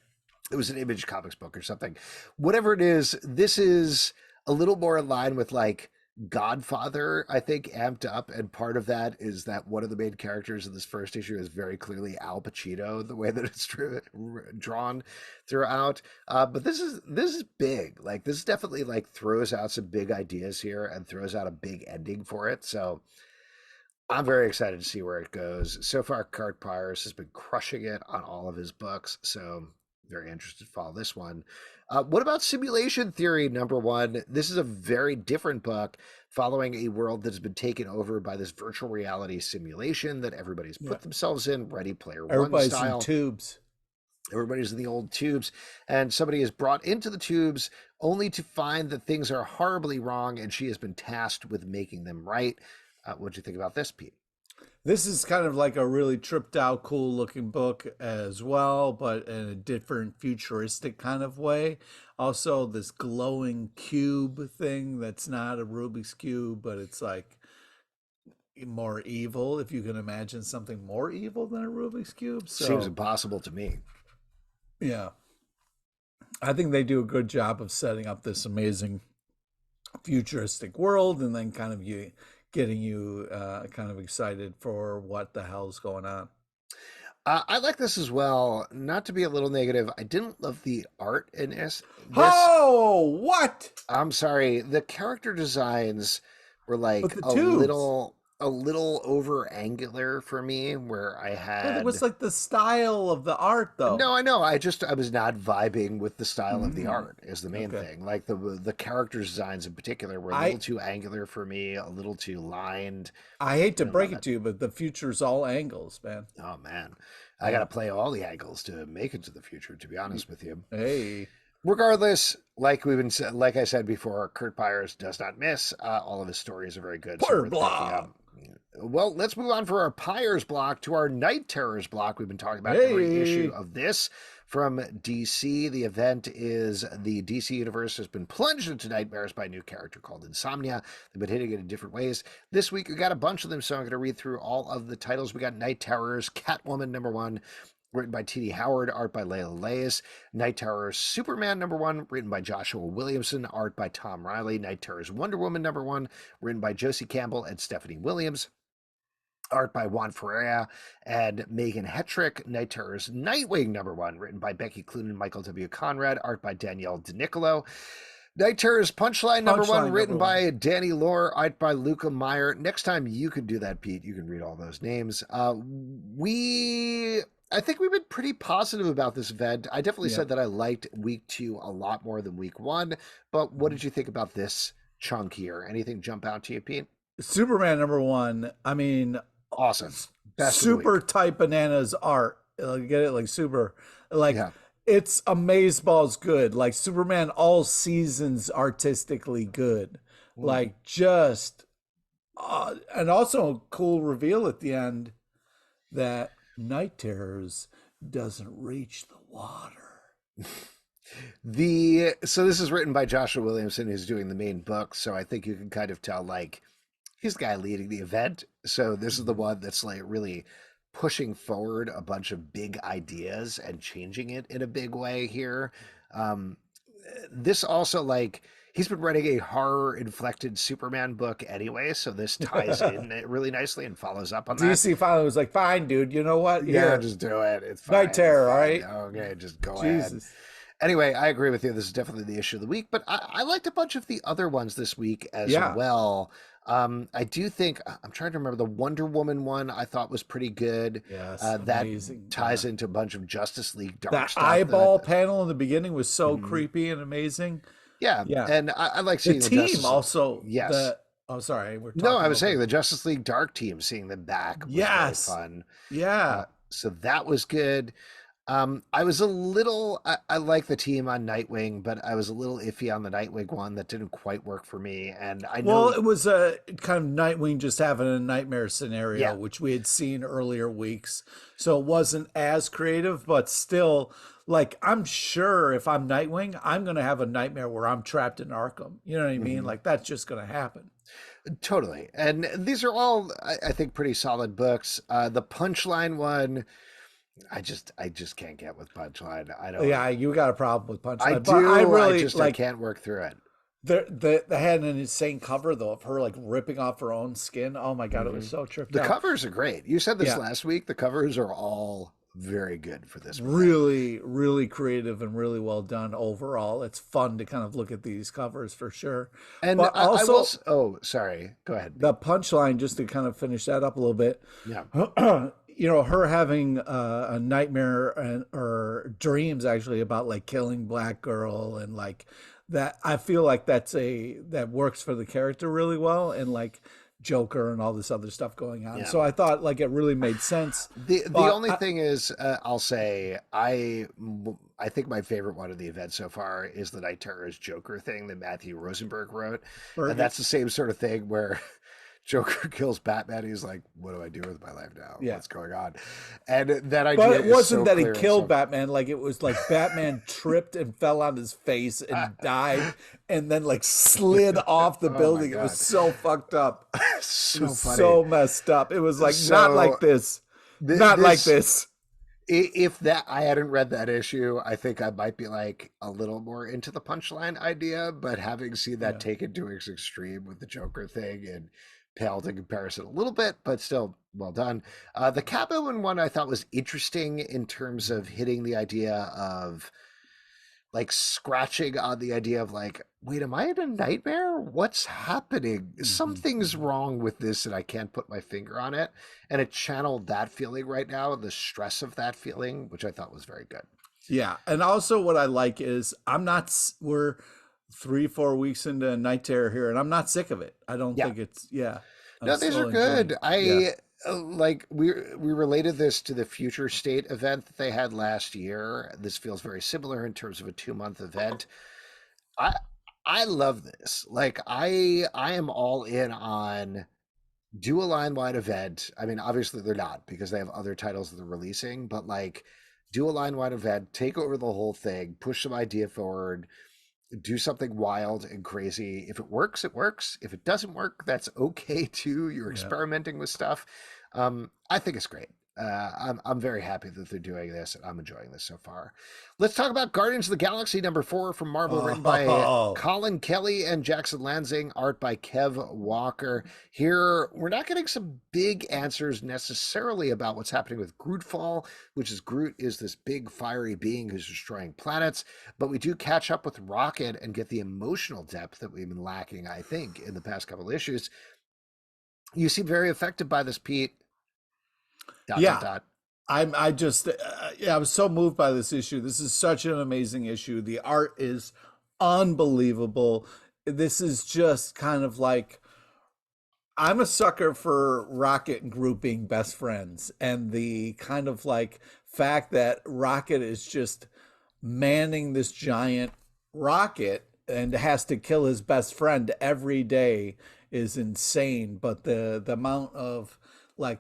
It was an Image Comics book or something. Whatever it is, this is a little more in line with Godfather, I think, amped up. And part of that is that one of the main characters in this first issue is very clearly Al Pacino, the way that it's drawn throughout. But this is big. This definitely throws out some big ideas here and throws out a big ending for it. So I'm very excited to see where it goes. So far, Kurt Pyers has been crushing it on all of his books. So very interested to follow this one. What about Simulation Theory #1? This is a very different book following a world that has been taken over by this virtual reality simulation that everybody's put themselves in, Ready Player One style. In tubes. Everybody's in the old tubes, and somebody is brought into the tubes only to find that things are horribly wrong, and she has been tasked with making them right. What do you think about this, Pete? This is kind of a really tripped out, cool looking book as well, but in a different futuristic kind of way. Also, this glowing cube thing that's not a Rubik's Cube, but it's more evil, if you can imagine something more evil than a Rubik's Cube. So, seems impossible to me. Yeah. I think they do a good job of setting up this amazing futuristic world, and then kind of getting you kind of excited for what the hell's going on. I like this as well. Not to be a little negative, I didn't love the art in this. Oh, what? I'm sorry. The character designs were like a little over angular for me, where I had. But it was like the style of the art, though. No, I know. I was not vibing with the style of the art is the main thing. Like the character designs in particular were a little too angular for me, a little too lined. I hate to break it to you, but the future's all angles, man. Oh man, I got to play all the angles to make it to the future. To be honest with you. Hey. Regardless, like I said before, Kurt Byers does not miss. All of his stories are very good. Well, let's move on for our Pyres block to our Night Terrors block. We've been talking about every issue of this from DC. The event is the DC universe has been plunged into nightmares by a new character called Insomnia. They've been hitting it in different ways. This week, we got a bunch of them, so I'm going to read through all of the titles. We got Night Terrors, Catwoman #1, written by T.D. Howard, art by Layla Leis. Night Terrors Superman #1, written by Joshua Williamson, art by Tom Riley. Night Terrors Wonder Woman #1, written by Josie Campbell and Stephanie Williams, art by Juan Ferreira and Megan Hetrick. Night Terrors Nightwing #1, written by Becky Cloonan and Michael W. Conrad, art by Danielle DiNiccolo. Night Terrors Punchline #1, written by Danny Lohr, art by Luca Meyer. Next time you can do that, Pete, you can read all those names. I think we've been pretty positive about this event. I definitely said that I liked week 2 a lot more than week 1, but what did you think about this chunk here? Anything jump out to you, Pete? Superman #1, I mean, awesome. Best super type bananas art. Get it? Like super, like it's amazeballs good. Like Superman all seasons artistically good. Like just, and also a cool reveal at the end that Night Terrors doesn't reach the water. So this is written by Joshua Williamson, who's doing the main book. So I think you can kind of tell, like, he's the guy leading the event. So this is the one that's like really pushing forward a bunch of big ideas and changing it in a big way here. This also, like, he's been writing a horror-inflected Superman book anyway, so this ties in really nicely and follows up on that. DC finally was like, fine, dude, you know what? Yeah, just do it. It's fine. Night Terror, all right? Okay, just go ahead. Anyway, I agree with you. This is definitely the issue of the week, but I liked a bunch of the other ones this week as well. I do think, I'm trying to remember, the Wonder Woman one I thought was pretty good. Yes, that ties into a bunch of Justice League dark stuff. That eyeball panel in the beginning was so creepy and amazing. Yeah, and I like seeing the team also. Yes. Sorry. I was saying the Justice League Dark team, seeing them back was really fun. Yeah. So that was good. I was a little, I like the team on Nightwing, but I was a little iffy on the Nightwing one. That didn't quite work for me. And I know. Well, it was a kind of Nightwing just having a nightmare scenario, which we had seen earlier weeks. So it wasn't as creative, but still, like, I'm sure if I'm Nightwing, I'm going to have a nightmare where I'm trapped in Arkham. You know what I mean? Like, that's just going to happen. Totally. And these are all, I think, pretty solid books. The Punchline one, I just can't get with Punchline. I don't. Yeah, you got a problem with Punchline. I do. I can't work through it. They had an insane cover though of her like ripping off her own skin. Oh my god, it was so tripped out. The covers are great. You said this last week. The covers are all very good for this. Really, really creative and really well done overall. It's fun to kind of look at these covers for sure. And but also, sorry, go ahead. The Punchline, just to kind of finish that up a little bit. Yeah. You know, her having a nightmare or dreams actually about like killing Black Girl and like that. I feel like that works for the character really well, and like Joker and all this other stuff going on. So I thought like it really made sense. The only thing is, I'll say I think my favorite one of the event so far is the Night Terrors Joker thing that Matthew Rosenberg wrote. And that's the same sort of thing where Joker kills Batman. He's like, what do I do with my life now? What's going on? And that idea But it wasn't that he clear killed Batman. Like, it was like Batman tripped and fell on his face and died and then like slid off the building. It was so fucked up. So funny. So messed up. It was like, not like this. Not like this. If that I hadn't read that issue, I think I might be like a little more into the punchline idea, but having seen that Yeah. taken to its extreme with the Joker thing and paled in comparison a little bit, but still well done. The Catwoman one I thought was interesting in terms of hitting the idea of like scratching on the idea of like, wait, am I in a nightmare? What's happening? Something's wrong with this, and I can't put my finger on it. And it channeled that feeling right now, the stress of that feeling, which I thought was very good. Yeah. And also what I like is we're 3, 4 weeks into Night Terror here, and I'm not sick of it. I don't Yeah. think yeah. I'm No, these still are enjoying good. it. Yeah. Like we related this to the Future State event that they had last year. This feels very similar in terms of a 2-month event. I I love this. Like I am all in on do a line wide event. I mean, obviously they're not because they have other titles that they're releasing, but like do a line wide event, take over the whole thing, push some idea forward, do something wild and crazy. If it works, it works. If it doesn't work, that's okay too. You're Yeah. experimenting with stuff. I think it's great. I'm very happy that they're doing this, and I'm enjoying this so far. Let's talk about Guardians of the Galaxy #4 from Marvel, written by Oh, Collin Kelly and Jackson Lanzing, art by Kev Walker. Here, we're not getting some big answers necessarily about what's happening with Grootfall, which is Groot is this big fiery being who's destroying planets, but we do catch up with Rocket and get the emotional depth that we've been lacking, I think, in the past couple of issues. You seem very affected by this, Pete. Dot dot yeah. dot. I just yeah, I was so moved by this issue. This is such an amazing issue. The art is unbelievable. This is just kind of like I'm a sucker for Rocket and Groot being best friends, and the kind of like fact that Rocket is just manning this giant rocket and has to kill his best friend every day is insane. But the amount of like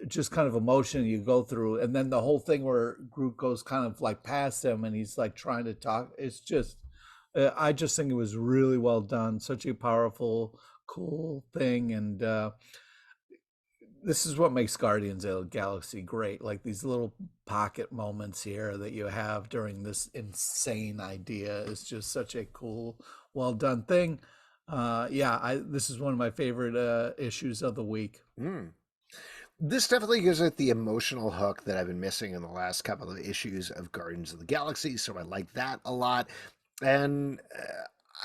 just kind of emotion you go through, and then the whole thing where Groot goes kind of like past him and he's like trying to talk, it's just I just think it was really well done, such a powerful, cool thing. And this is what makes Guardians of the Galaxy great, like these little pocket moments here that you have during this insane idea is just such a cool, well done thing. Yeah, this is one of my favorite issues of the week. This definitely gives it the emotional hook that I've been missing in the last couple of issues of Guardians of the Galaxy, so I like that a lot. And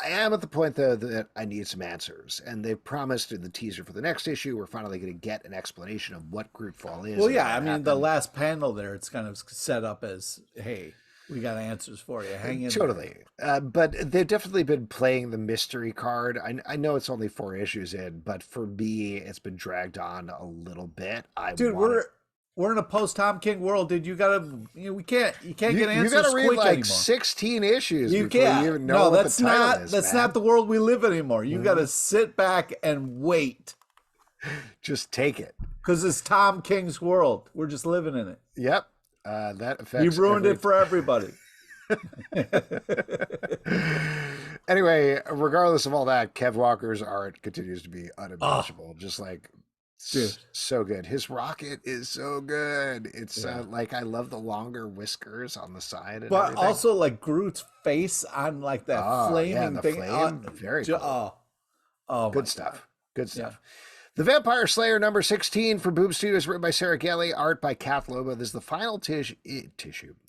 I am at the point, though, that I need some answers. And they've promised in the teaser for the next issue, we're finally going to get an explanation of what Grootfall is. Well, yeah, I mean, the last panel there, it's kind of set up as, hey, we got answers for you. Hang in totally. But they've definitely been playing the mystery card. I know it's only 4 issues in, but for me, it's been dragged on a little bit. Dude, we're in a post Tom King world, dude. You can't get answers. You got to read like anymore. 16 issues. You before can't. You even know what the title is. That's not the world we live in anymore. You got to sit back and wait. Just take it, because it's Tom King's world. We're just living in it. Yep. That affects. You ruined it for everybody. Anyway, regardless of all that, Kev Walker's art continues to be unimpeachable. Just like, dude, so good. His Rocket is so good. It's like I love the longer whiskers on the side, and but everything. Also like Groot's face on like that flaming thing. Flame, very cool. Good stuff. Good stuff. Yeah. The Vampire Slayer #16 from Boom Studios, written by Sarah Gelly, art by Kath Loba. This is the final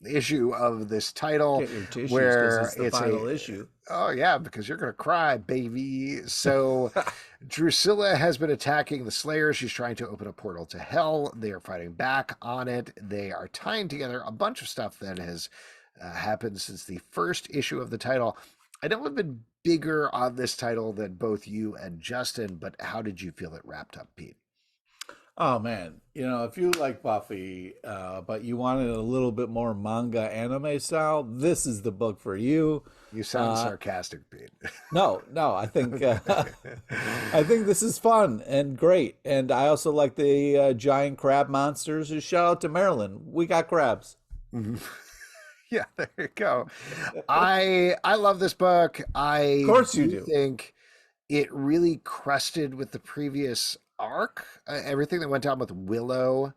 issue of this title, where it's the final issue. Oh yeah, because you're gonna cry, baby. So Drusilla has been attacking the Slayer. She's trying to open a portal to hell. They are fighting back on it. They are tying together a bunch of stuff that has happened since the first issue of the title. I know we've been bigger on this title than both you and Justin, but how did you feel it wrapped up, Pete? Oh man, if you like Buffy, but you wanted a little bit more manga anime style, this is the book for you. You sound sarcastic, Pete. No, I think I think this is fun and great, and I also like the giant crab monsters. Shout out to Maryland, we got crabs. Yeah, there you go. I love this book. Of course you do. Think it really crested with the previous arc. Everything that went down with Willow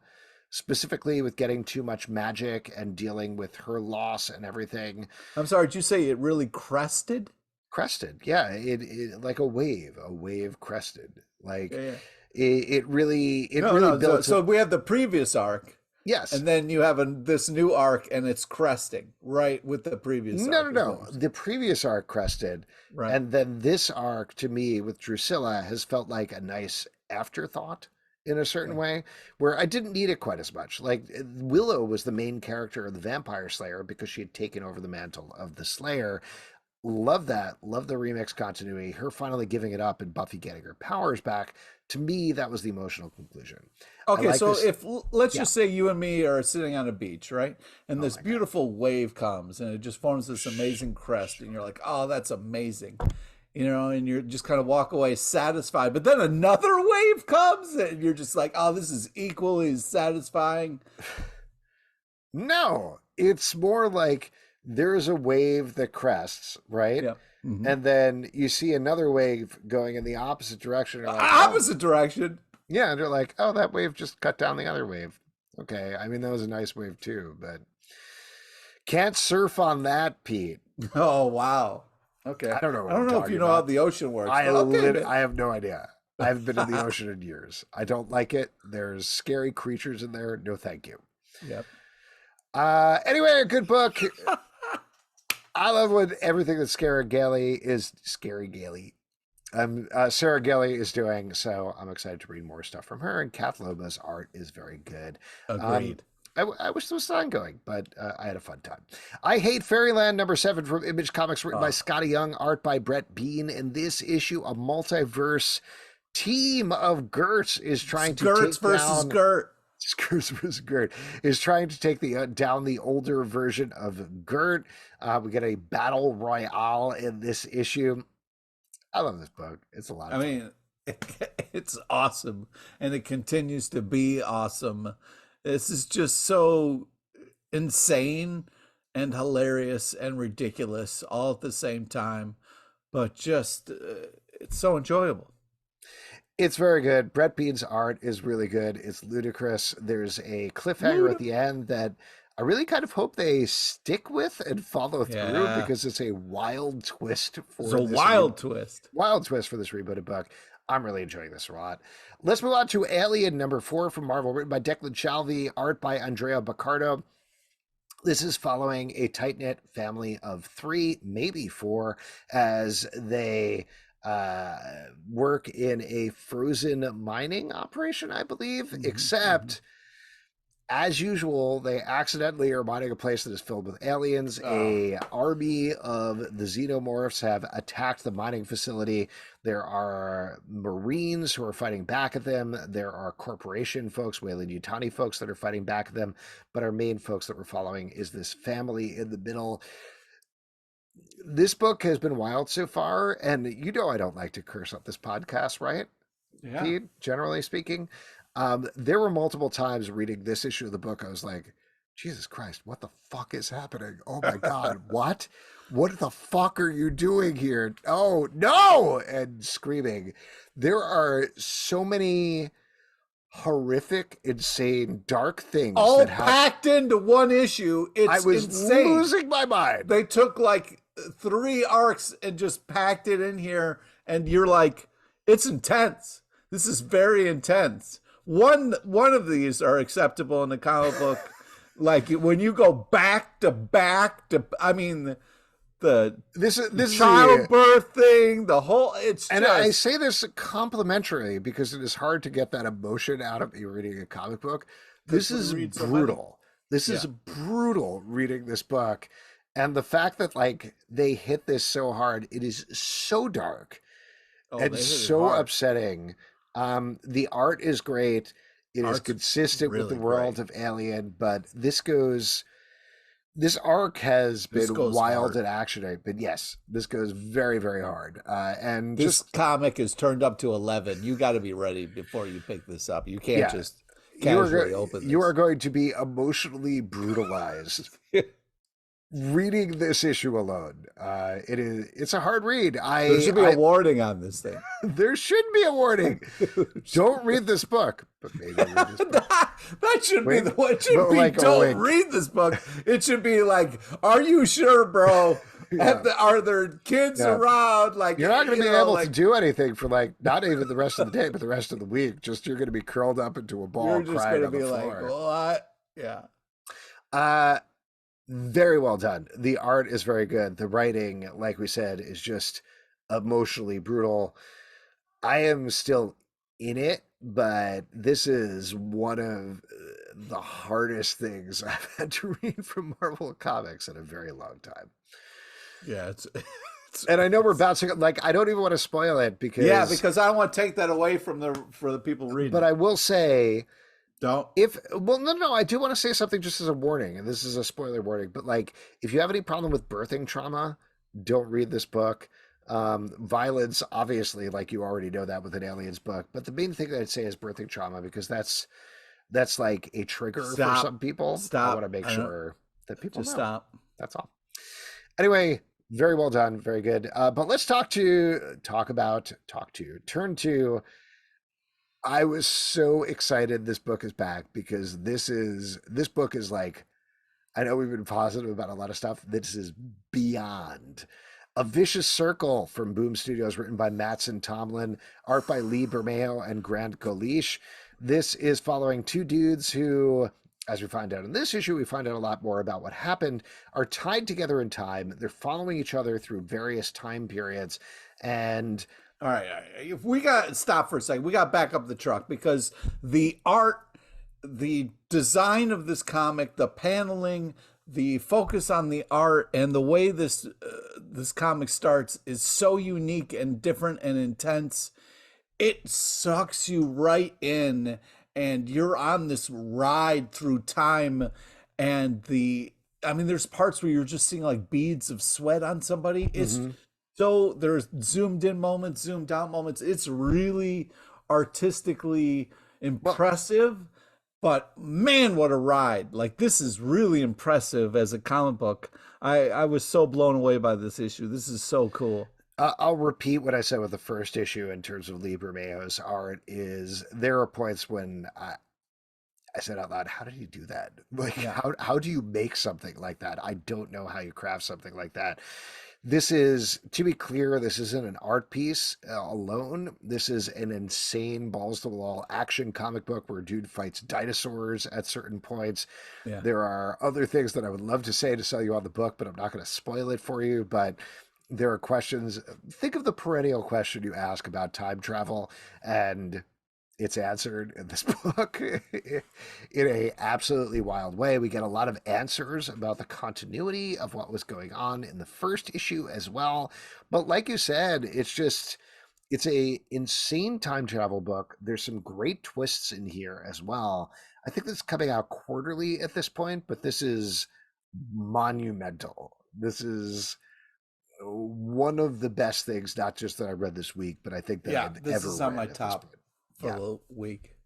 specifically with getting too much magic and dealing with her loss and everything. I'm sorry, did you say it really crested? Crested, yeah, it like a wave crested. Like Yeah. it really No. built. So we have the previous arc. Yes. And then you have this new arc, and it's cresting right with the previous arc. No. The previous arc crested. Right. And then this arc, to me, with Drusilla, has felt like a nice afterthought in a certain way, where I didn't need it quite as much. Like, Willow was the main character of the Vampire Slayer because she had taken over the mantle of the Slayer. Love that. Love the remix continuity. Her finally giving it up and Buffy getting her powers back. To me, that was the emotional conclusion. Okay, so if let's just say you and me are sitting on a beach, right? And this beautiful wave comes and it just forms this amazing crest, and you're like, oh, that's amazing. You know, and you're just kind of walk away satisfied. But then another wave comes and you're just like, oh, this is equally as satisfying. No, it's more like there's a wave that crests, right? Yeah. Mm-hmm. And then you see another wave going in the opposite direction. Like, opposite direction? Yeah, and you're like, oh, that wave just cut down the other wave. Okay, I mean, that was a nice wave too, but can't surf on that, Pete. Oh, wow. Okay. I don't know. I don't know if you know how the ocean works. I have no idea. I haven't been in the ocean in years. I don't like it. There's scary creatures in there. No, thank you. Yep. Anyway, a good book. I love everything that Sarah Gailey is doing, so I'm excited to read more stuff from her. And Kath Loba's art is very good. Agreed. I wish there was still ongoing, but I had a fun time. I Hate Fairyland #7 from Image Comics, written by Scotty Young, art by Brett Bean. In this issue, a multiverse team of Gerts is trying to take versus down... Gert. Skirts versus Gert is trying to take down the older version of Gert. We get a battle royale in this issue. I love this book. It's a lot of fun. I mean, it's awesome, and it continues to be awesome. This is just so insane and hilarious and ridiculous all at the same time, but just it's so enjoyable. It's very good. Brett Bean's art is really good. It's ludicrous. There's a cliffhanger at the end that I really kind of hope they stick with and follow through, because it's a wild twist for this wild twist for this rebooted book. I'm really enjoying this a lot. Let's move on to Alien #4 from Marvel, written by Declan Shalvey, art by Andrea Baccardo. This is following a tight-knit family of 3, maybe 4, as they work in a frozen mining operation, I believe, except as usual, they accidentally are mining a place that is filled with aliens. A army of the xenomorphs have attacked the mining facility. There are Marines who are fighting back at them. There are corporation folks, Weyland-Yutani folks, that are fighting back at them. But our main folks that we're following is this family in the middle. This book has been wild so far, and you know I don't like to curse up this podcast, right? Yeah. Pete, generally speaking. There were multiple times reading this issue of the book, I was like, Jesus Christ, what the fuck is happening? Oh my God, what? What the fuck are you doing here? Oh, no! And screaming. There are so many horrific, insane, dark things all packed into one issue. I was insane. Losing my mind. They took like 3 arcs and just packed it in here, and you're like, it's intense. This is very intense. One of these are acceptable in the comic book. Like when you go back to, I mean, the childbirth thing, the whole, I say this complimentary because it is hard to get that emotion out of you reading a comic book. This is brutal. This is brutal reading this book. And the fact that like they hit this so hard, it is so dark and so upsetting. The art is great. It is consistent with the world of Alien, but this arc has been wild in action. But yes, this goes very, very hard. And this comic is turned up to 11. You got to be ready before you pick this up. You can't just casually open this. You are going to be emotionally brutalized. reading this issue alone, it's a hard read. There should be a warning on this thing. There should be a warning. Don't read this book, but maybe read this book. That should be the one. It should be like, don't read this book. It should be like, are you sure, bro? Yeah. Are there kids around? Like, you're not going to be able to do anything for like not even the rest of the day, but the rest of the week. Just you're going to be curled up into a ball. You're just going to be like, what? Yeah. Very well done. The art is very good. The writing, like we said, is just emotionally brutal. I am still in it, but this is one of the hardest things I've had to read from Marvel Comics in a very long time. Yeah, and I know we're bouncing. Like, I don't even want to spoil it because I don't want to take that away for the people reading. But I will say, don't. No, I do want to say something just as a warning, and this is a spoiler warning. But like, if you have any problem with birthing trauma, don't read this book. Violence, obviously, like you already know that with an Aliens book. But the main thing that I'd say is birthing trauma, because that's like a trigger for some people. I want to make sure that people just know. Stop. That's all. Anyway, very well done, very good. But let's turn to. I was so excited this book is back because this book is like, I know we've been positive about a lot of stuff. This is beyond. A Vicious Circle from Boom Studios, written by Mattson Tomlin, art by Lee Bermejo and Grant Golish. This is following two dudes who, as we find out in this issue, we find out a lot more about what happened, are tied together in time. They're following each other through various time periods. And all right. If we got to stop for a second, we got to back up the truck because the art, the design of this comic, the paneling, the focus on the art, and the way this comic starts is so unique and different and intense. It sucks you right in, and you're on this ride through time. And there's parts where you're just seeing like beads of sweat on somebody. It's so there's zoomed in moments, zoomed out moments. It's really artistically impressive. But man, what a ride. Like, this is really impressive as a comic book. I was so blown away by this issue. This is so cool. I'll repeat what I said with the first issue in terms of Lee Bermejo's art. Is there are points when I said out loud, how did you do that? Like, how do you make something like that? I don't know how you craft something like that. This is, to be clear, this isn't an art piece alone. This is an insane balls-to-the-wall action comic book where a dude fights dinosaurs at certain points. Yeah. There are other things that I would love to say to sell you on the book, but I'm not going to spoil it for you. But there are questions. Think of the perennial question you ask about time travel, and it's answered in this book in a absolutely wild way. We get a lot of answers about the continuity of what was going on in the first issue as well. But like you said, it's a insane time travel book. There's some great twists in here as well. I think this is coming out quarterly at this point, but this is monumental. This is one of the best things, not just that I read this week, but I think that I've ever read. This is on my top for a week.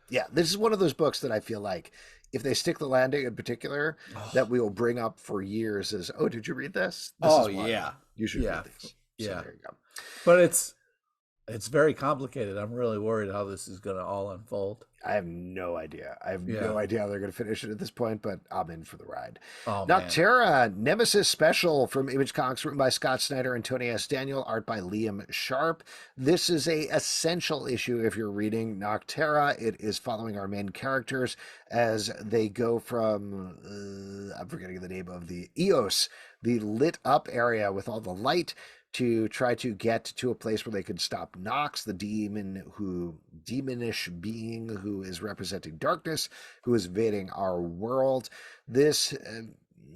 Yeah, this is one of those books that I feel like if they stick the landing in particular, that we will bring up for years as, oh, did you read this? You should read this. So there you go. But it's very complicated. I'm really worried how this is going to all unfold. I have no idea. No idea how they're going to finish it at this point, but I'm in for the ride. Oh, Nocterra, Nemesis Special from Image Comics, written by Scott Snyder and Tony S. Daniel, art by Liam Sharp. This is a essential issue if you're reading Nocterra. It is following our main characters as they go from, I'm forgetting the name of the Eos, the lit up area with all the light, to try to get to a place where they can stop Nox, the demonish being who is representing darkness, who is invading our world. This,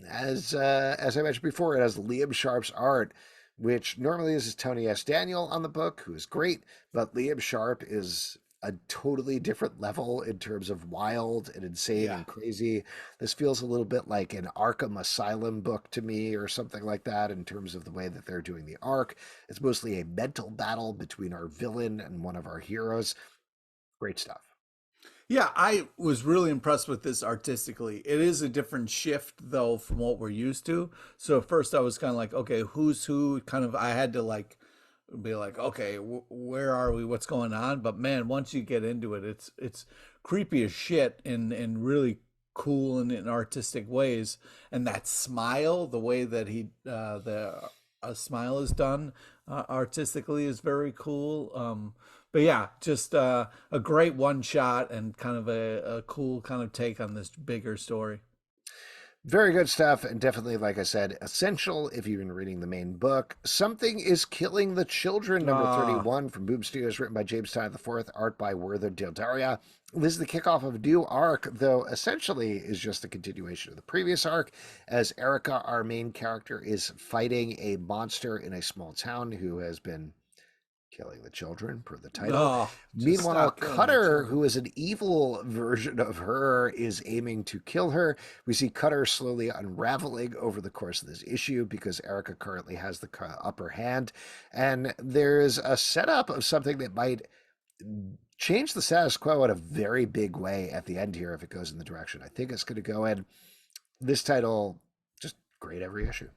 as I mentioned before, it has Liam Sharp's art, which normally is Tony S. Daniel on the book, who is great, but Liam Sharp is a totally different level in terms of wild and insane and crazy. This feels a little bit like an Arkham Asylum book to me or something like that in terms of the way that they're doing the arc. It's mostly a mental battle between our villain and one of our heroes. Great stuff. Yeah, I was really impressed with this artistically. It is a different shift though from what we're used to. So at first I was kind of like, okay, who's who? Kind of, I had to like be like, okay, where are we? What's going on? But man, once you get into it, it's creepy as shit in really cool and in artistic ways. And that smile, the way that the smile is done artistically is very cool. But yeah, just a great one shot and kind of a cool kind of take on this bigger story. Very good stuff, and definitely, like I said, essential if you've been reading the main book. Something is Killing the Children, number Ah, 31 from Boom Studios, written by James Tynion IV, art by Werther Dildaria. This is the kickoff of a new arc, though essentially is just a continuation of the previous arc, as Erica, our main character, is fighting a monster in a small town who has been killing the children, per the title. no, just Meanwhile, stop killing the Cutter, children. who is an evil version of her, is aiming to kill her. We see Cutter slowly unraveling over the course of this issue because Erica currently has the upper hand. And there's a setup of something that might change the status quo in a very big way at the end here if it goes in the direction I think it's going to go in. This title, just great every issue.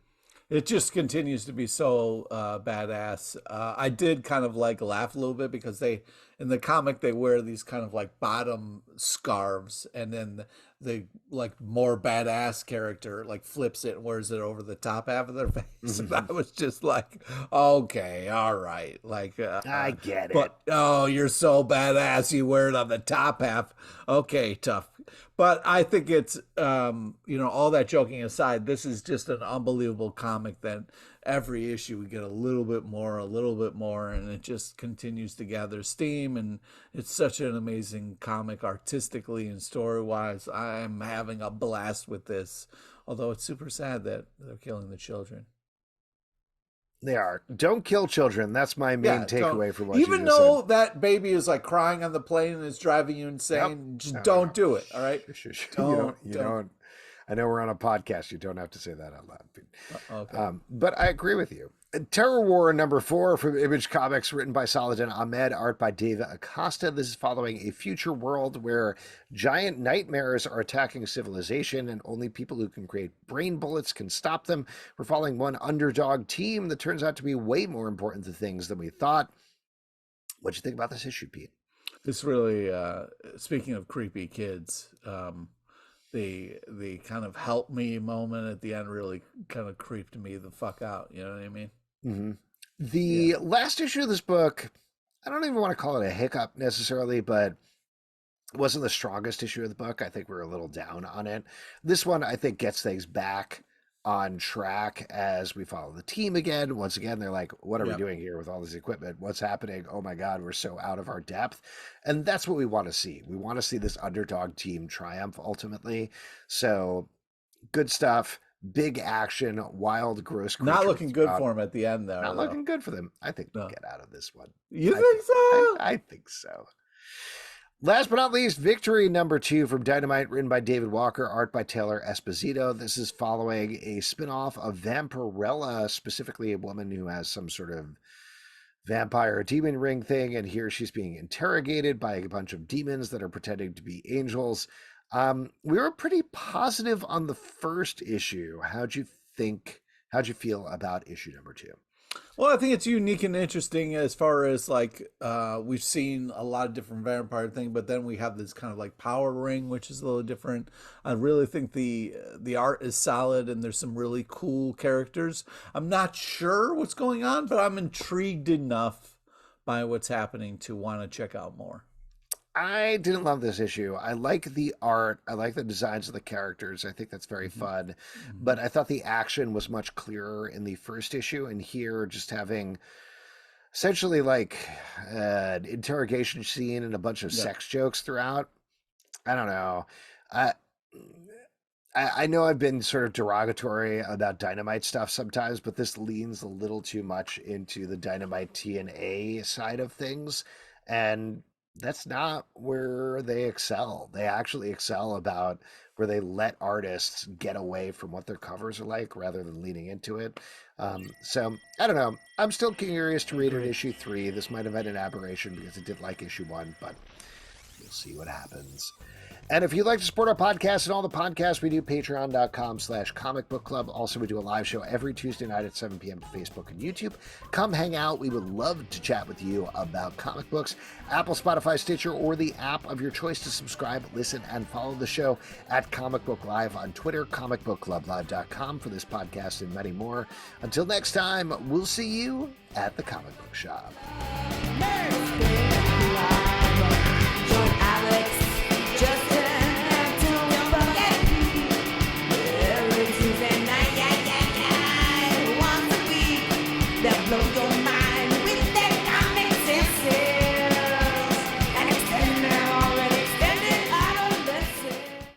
It just continues to be so badass. I did kind of like laugh a little bit because they, in the comic, they wear these kind of like bottom scarves, and then the like more badass character like flips it and wears it over the top half of their face. And I was just like, okay, all right, like, I get it. but oh, you're so badass, you wear it on the top half. Okay, tough. But I think it's, all that joking aside, this is just an unbelievable comic that every issue we get a little bit more, and it just continues to gather steam. And it's such an amazing comic artistically and story wise. I'm having a blast with this, although it's super sad that they're killing the children. They are. Don't kill children. That's my main Yeah, don't. takeaway from what you Even just said. though that baby is like crying on the plane and it's driving you Yep. insane, just No, no, don't no. do it. All right, You don't, don't. You don't. don't. I know we're on a podcast. You don't have to say that out loud. Okay. But I agree with you. Terror War number 4 from Image Comics, written by Saladin Ahmed, art by David Acosta. This is following a future world where giant nightmares are attacking civilization, and only people who can create brain bullets can stop them. We're following one underdog team that turns out to be way more important to things than we thought. What'd you think about this issue, Pete? This really, speaking of creepy kids, the kind of help me moment at the end really kind of creeped me the fuck out. You know what I mean? Mm-hmm. Yeah. The last issue of this book, I don't even want to call it a hiccup necessarily, but it wasn't the strongest issue of the book. I think we're a little down on it. This one, I think, gets things back on track as we follow the team again. Once again, they're like, what are we doing here with all this equipment? What's happening? Oh my God, we're so out of our depth. And that's what we want to see. We want to see this underdog team triumph ultimately. So good stuff. Big action, wild, gross creatures. Not looking good for him at the end, Not though. looking good for them. I think they'll No. get out of this one. You think so? I think so. Last but not least, Victory number 2 from Dynamite, written by David Walker, art by Taylor Esposito. This is following a spinoff of Vampirella, specifically a woman who has some sort of vampire demon ring thing, and here she's being interrogated by a bunch of demons that are pretending to be angels. We were pretty positive on the first issue. How'd you feel about issue number 2? Well, I think it's unique and interesting as far as like we've seen a lot of different vampire things, but then we have this kind of like power ring, which is a little different. I really think the art is solid and there's some really cool characters. I'm not sure what's going on, but I'm intrigued enough by what's happening to want to check out more. I didn't love this issue. I like the art. I like the designs of the characters. I think that's very fun. But I thought the action was much clearer in the first issue. And here, just having essentially like an interrogation scene and a bunch of sex jokes throughout. I don't know. I, I know I've been sort of derogatory about Dynamite stuff sometimes, but this leans a little too much into the Dynamite TNA side of things. And that's not where they excel. They actually excel about where they let artists get away from what their covers are like rather than leaning into it. So I don't know. I'm still curious to read it issue 3. This might have been an aberration because it did like issue 1, but We'll see what happens. And if you'd like to support our podcast and all the podcasts we do, patreon.com/Comic Book Club. Also, we do a live show every Tuesday night at 7 p.m. to Facebook and YouTube. Come hang out. We would love to chat with you about comic books. Apple, Spotify, Stitcher, or the app of your choice to subscribe, listen, and follow the show at Comic Book Live on Twitter, comicbookclublive.com for this podcast and many more. Until next time, we'll see you at the comic book shop. That blows your mind.